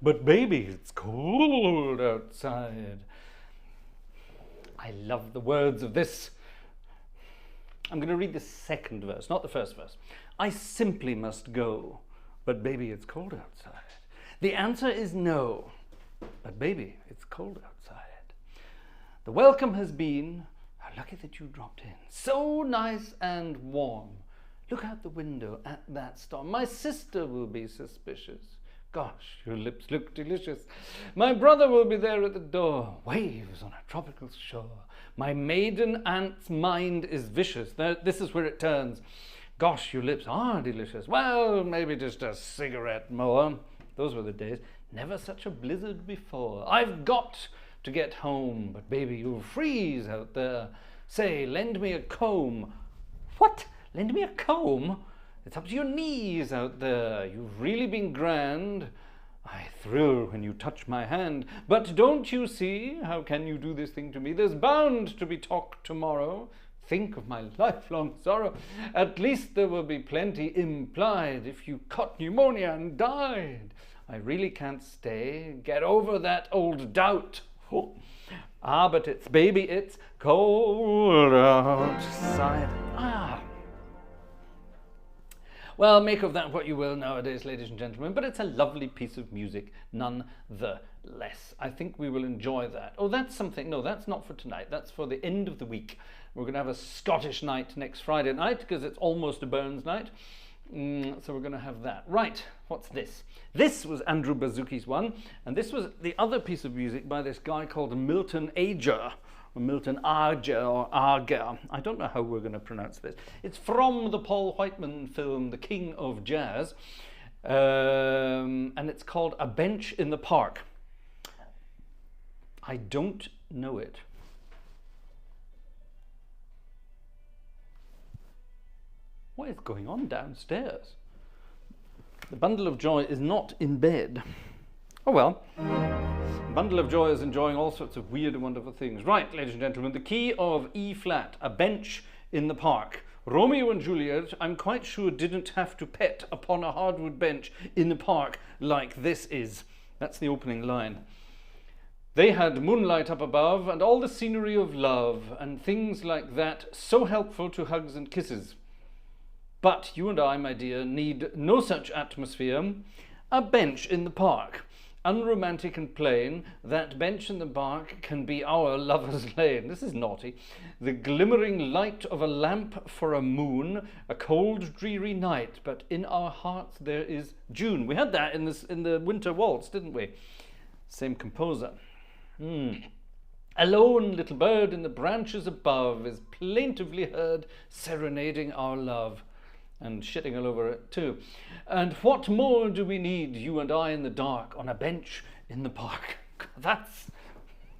But baby, it's cold outside. I love the words of this. I'm going to read the second verse, not the first verse. I simply must go, but baby, it's cold outside. The answer is no, but baby, it's cold outside. The welcome has been, how lucky that you dropped in, so nice and warm. Look out the window at that storm. My sister will be suspicious. Gosh, your lips look delicious. My brother will be there at the door. Waves on a tropical shore. My maiden aunt's mind is vicious. This is where it turns. Gosh, your lips are delicious. Well, maybe just a cigarette more. Those were the days. Never such a blizzard before. I've got to get home, but baby, you'll freeze out there. Say, lend me a comb. What? Lend me a comb? It's up to your knees out there. You've really been grand. I thrill when you touch my hand. But don't you see? How can you do this thing to me? There's bound to be talk tomorrow. Think of my lifelong sorrow. At least there will be plenty implied if you caught pneumonia and died. I really can't stay. Get over that old doubt. Oh. Ah, but it's baby, it's cold outside. Ah. Well, make of that what you will nowadays, ladies and gentlemen, but it's a lovely piece of music nonetheless. I think we will enjoy that. Oh, that's something. No, that's not for tonight. That's for the end of the week. We're going to have a Scottish night next Friday night because it's almost a Burns night. So we're going to have that. Right, what's this? This was Andrew Bazooki's one, and this was the other piece of music by this guy called Milton Ager, or Milton Ager, or Ager. I don't know how we're going to pronounce this. It's from the Paul Whiteman film, The King of Jazz, and it's called A Bench in the Park. I don't know it. What is going on downstairs? The Bundle of Joy is not in bed. Oh well. The Bundle of Joy is enjoying all sorts of weird and wonderful things. Right, ladies and gentlemen, the key of E flat, A Bench in the Park. Romeo and Juliet, I'm quite sure, didn't have to pet upon a hardwood bench in the park like this is. That's the opening line. They had moonlight up above and all the scenery of love and things like that, so helpful to hugs and kisses. But you and I, my dear, need no such atmosphere. A bench in the park. Unromantic and plain, that bench in the park can be our lover's lane. This is naughty. The glimmering light of a lamp for a moon, a cold, dreary night, but in our hearts there is June. We had that in the Winter Waltz, didn't we? Same composer. A lone little bird in the branches above is plaintively heard serenading our love. And shitting all over it too. And what more do we need, you and I in the dark, on a bench in the park?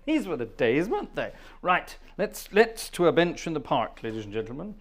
These were the days, weren't they? Right, let's to A Bench in the Park, ladies and gentlemen.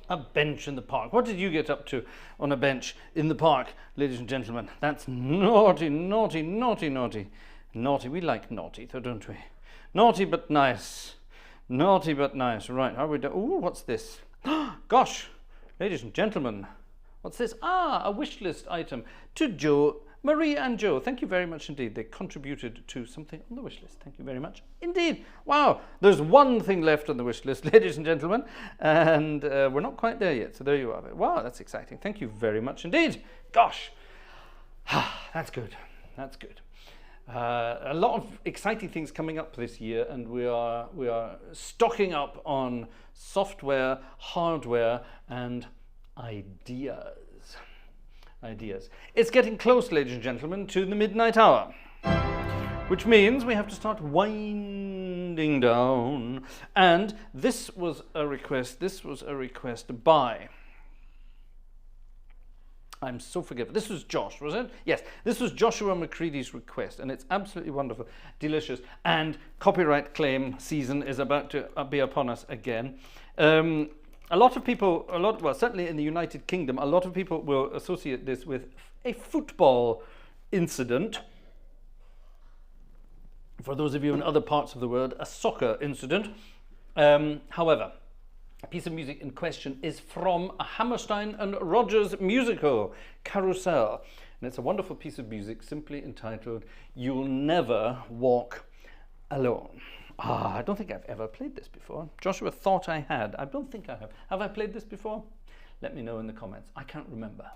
A bench in the park. What did you get up to on a bench in the park, ladies and gentlemen? That's naughty, naughty, naughty, naughty. Naughty. We like naughty, though, don't we? Naughty but nice. Naughty but nice. Right, how are we doing? Ooh, what's this? Gosh, ladies and gentlemen, what's this? Ah, a wish list item to Joe, Marie and Joe. Thank you very much indeed. They contributed to something on the wish list. Thank you very much indeed. Wow, there's one thing left on the wish list, ladies and gentlemen, and we're not quite there yet. So there you are. Wow, that's exciting. Thank you very much indeed. Gosh, that's good. That's good. A lot of exciting things coming up this year, and we are stocking up on software, hardware, and ideas. It's getting close, ladies and gentlemen, to the midnight hour, which means we have to start winding down. And this was a request by, I'm so forgetful. This was Josh, was it? Yes, this was Joshua McCready's request, and it's absolutely wonderful, delicious, and copyright claim season is about to be upon us again. A lot of people, well, certainly in the United Kingdom, a lot of people will associate this with a football incident. For those of you in other parts of the world, a soccer incident. However, a piece of music in question is from a Hammerstein and Rogers musical, Carousel. And it's a wonderful piece of music simply entitled, You'll Never Walk Alone. I don't think I've ever played this before. Joshua thought I had. I don't think I have. Have I played this before? Let me know in the comments. I can't remember.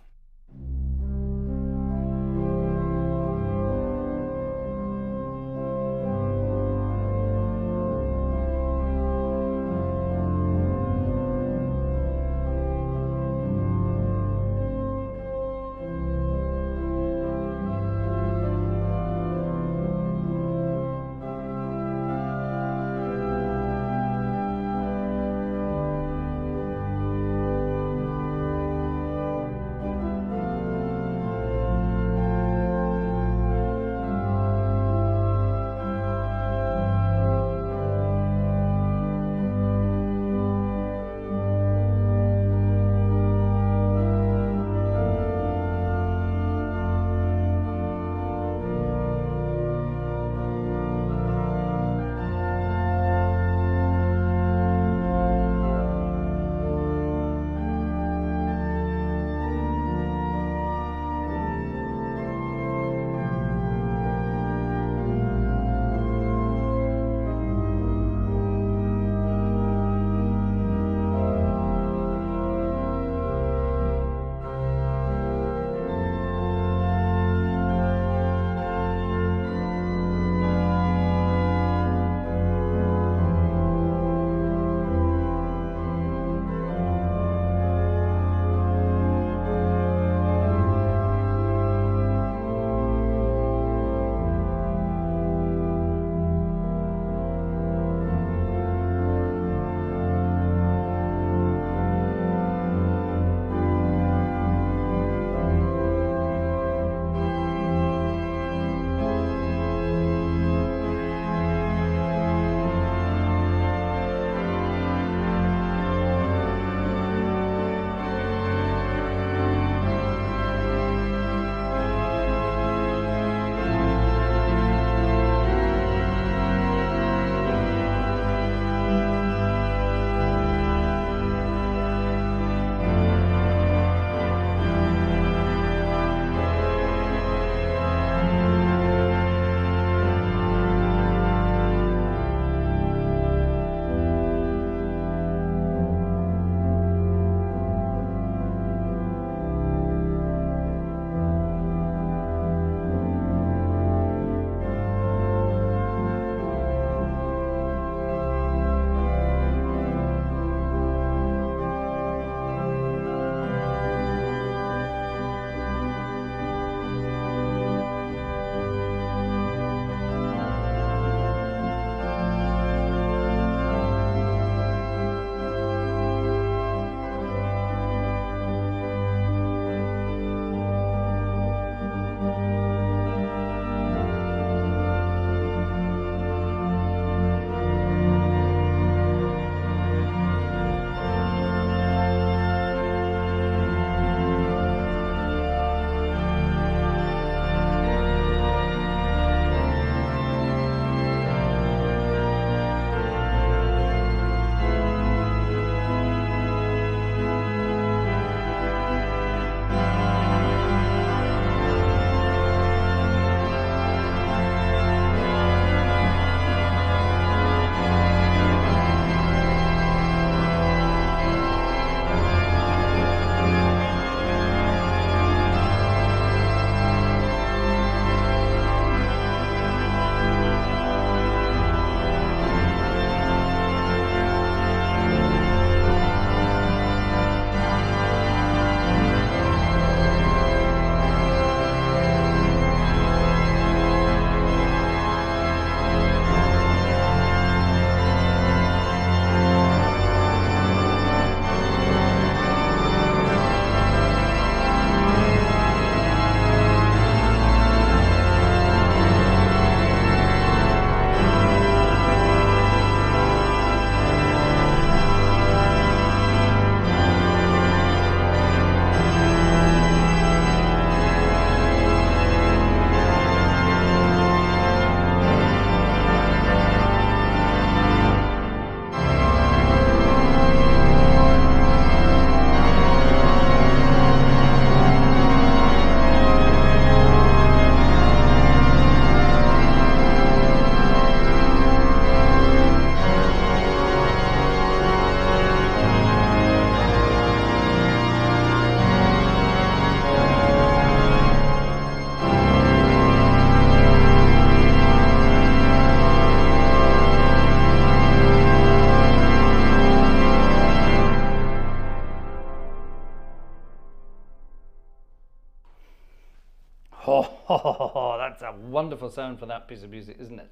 Oh, that's a wonderful sound for that piece of music, isn't it?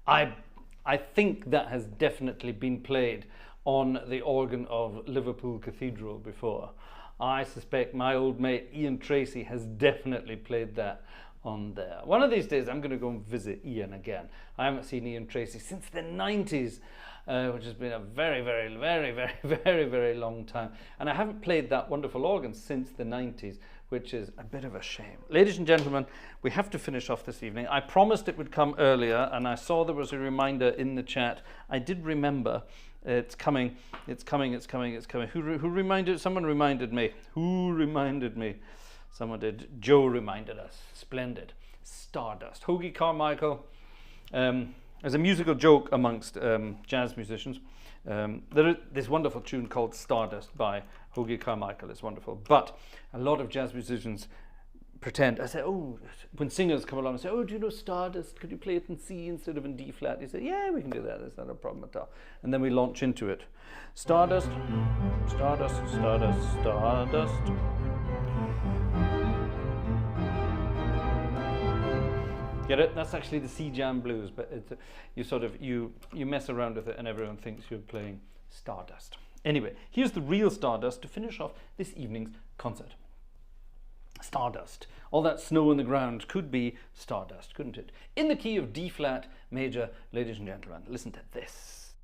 I think that has definitely been played on the organ of Liverpool Cathedral before. I suspect my old mate Ian Tracy has definitely played that on there. One of these days I'm going to go and visit Ian again. I haven't seen Ian Tracy since the 90s, which has been a very, very, very, very, very, very long time. And I haven't played that wonderful organ since the 90s, which is a bit of a shame. Ladies and gentlemen, we have to finish off this evening. I promised it would come earlier, and I saw there was a reminder in the chat. I did remember. It's coming, it's coming, it's coming, it's coming. Who reminded? Someone reminded me. Who reminded me? Someone did. Joe reminded us. Splendid. Stardust. Hoagie Carmichael. There's a musical joke amongst jazz musicians. There is this wonderful tune called Stardust by Hoagie Carmichael. It's wonderful. But a lot of jazz musicians pretend. I say, oh, when singers come along and say, oh, do you know Stardust? Could you play it in C instead of in D flat? You say, yeah, we can do that. That's not a problem at all. And then we launch into it. Stardust, Stardust, Stardust, Stardust. Get it? That's actually the C jam blues, but it's you mess around with it and everyone thinks you're playing Stardust. Anyway, here's the real Stardust to finish off this evening's concert. Stardust. All that snow on the ground could be stardust, couldn't it? In the key of D flat major, ladies and gentlemen, listen to this.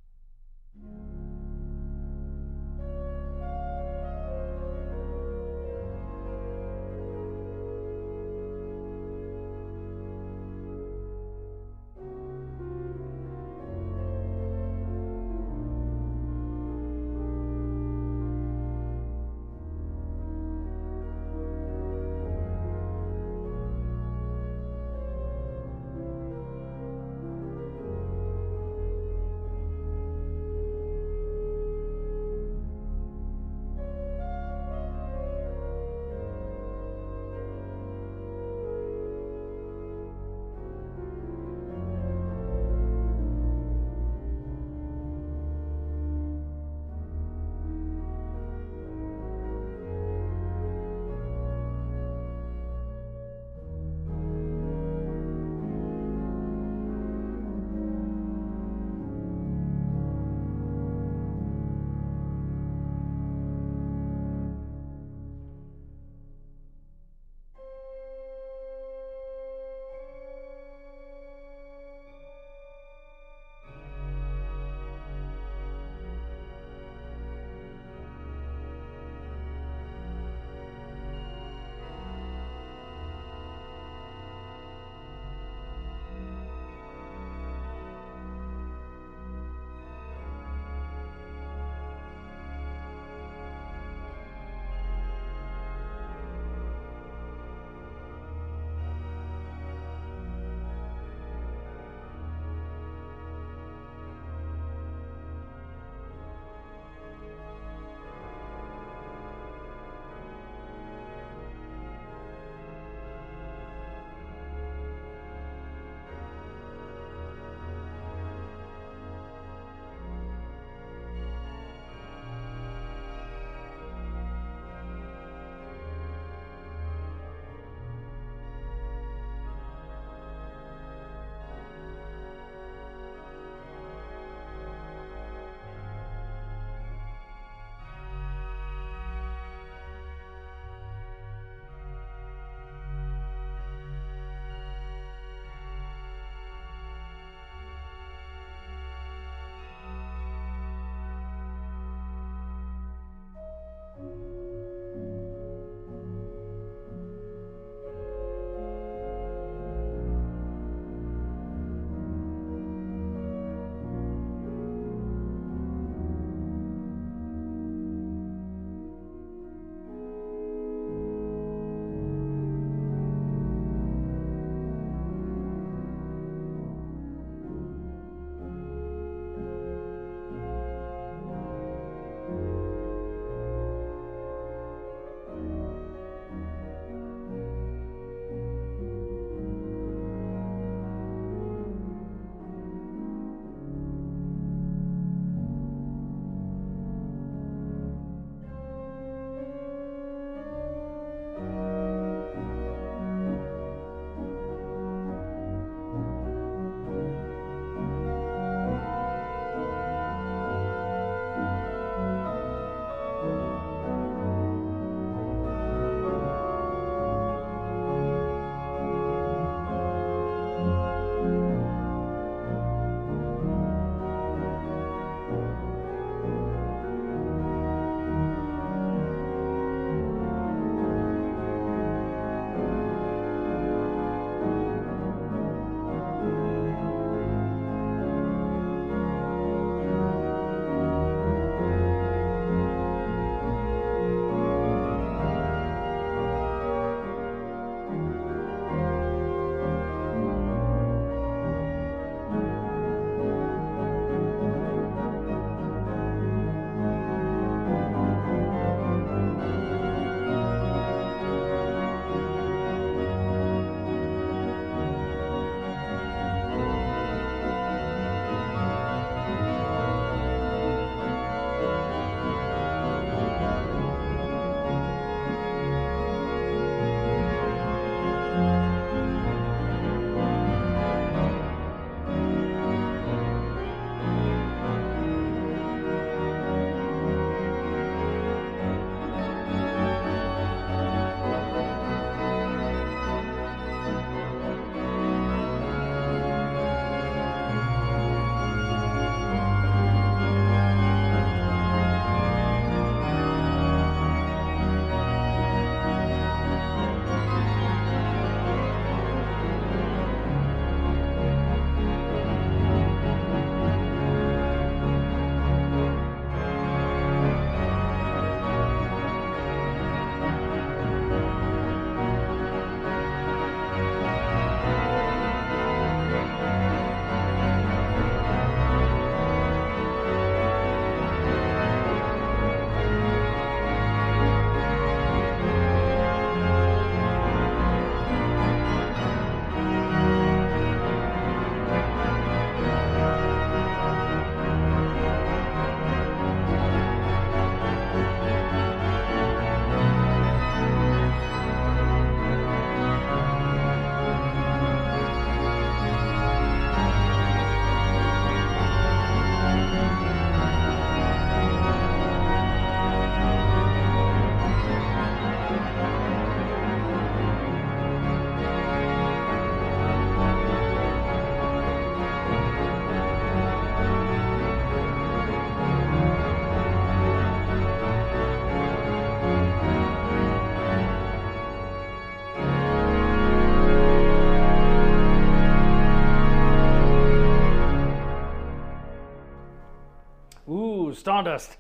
Stardust.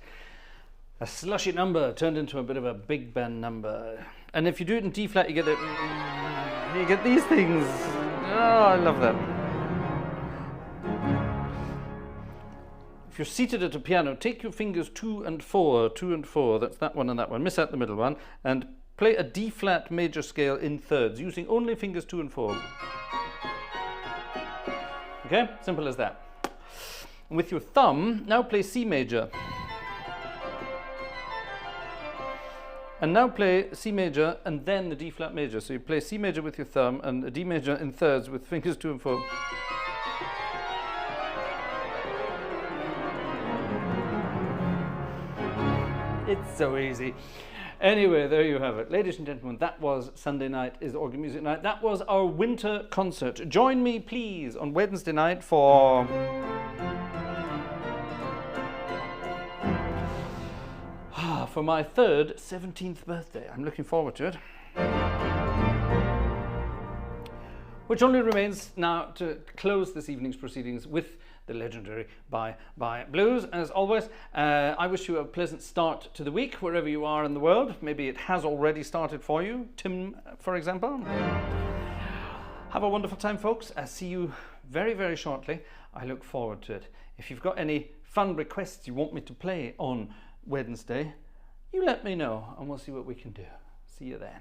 A slushy number turned into a bit of a big band number. And if you do it in D flat, you get these things. Oh, I love that. If you're seated at a piano, take your fingers 2 and 4, 2 and 4. That's that one and that one. Miss out the middle one, and play a D flat major scale in thirds, using only fingers 2 and 4. Okay, simple as that. And with your thumb, now play C major. And now play C major and then the D flat major. So you play C major with your thumb and a D major in thirds with fingers 2 and 4. It's so easy. Anyway, there you have it. Ladies and gentlemen, that was Sunday night is Organ Music Night. That was our winter concert. Join me, please, on Wednesday night for... for my third 17th birthday. I'm looking forward to it. Which only remains now to close this evening's proceedings with the legendary Bye Bye Blues. As always, I wish you a pleasant start to the week, wherever you are in the world. Maybe it has already started for you, Tim, for example. Have a wonderful time, folks. I'll see you very, very shortly. I look forward to it. If you've got any fun requests you want me to play on Wednesday, you let me know and we'll see what we can do. See you then.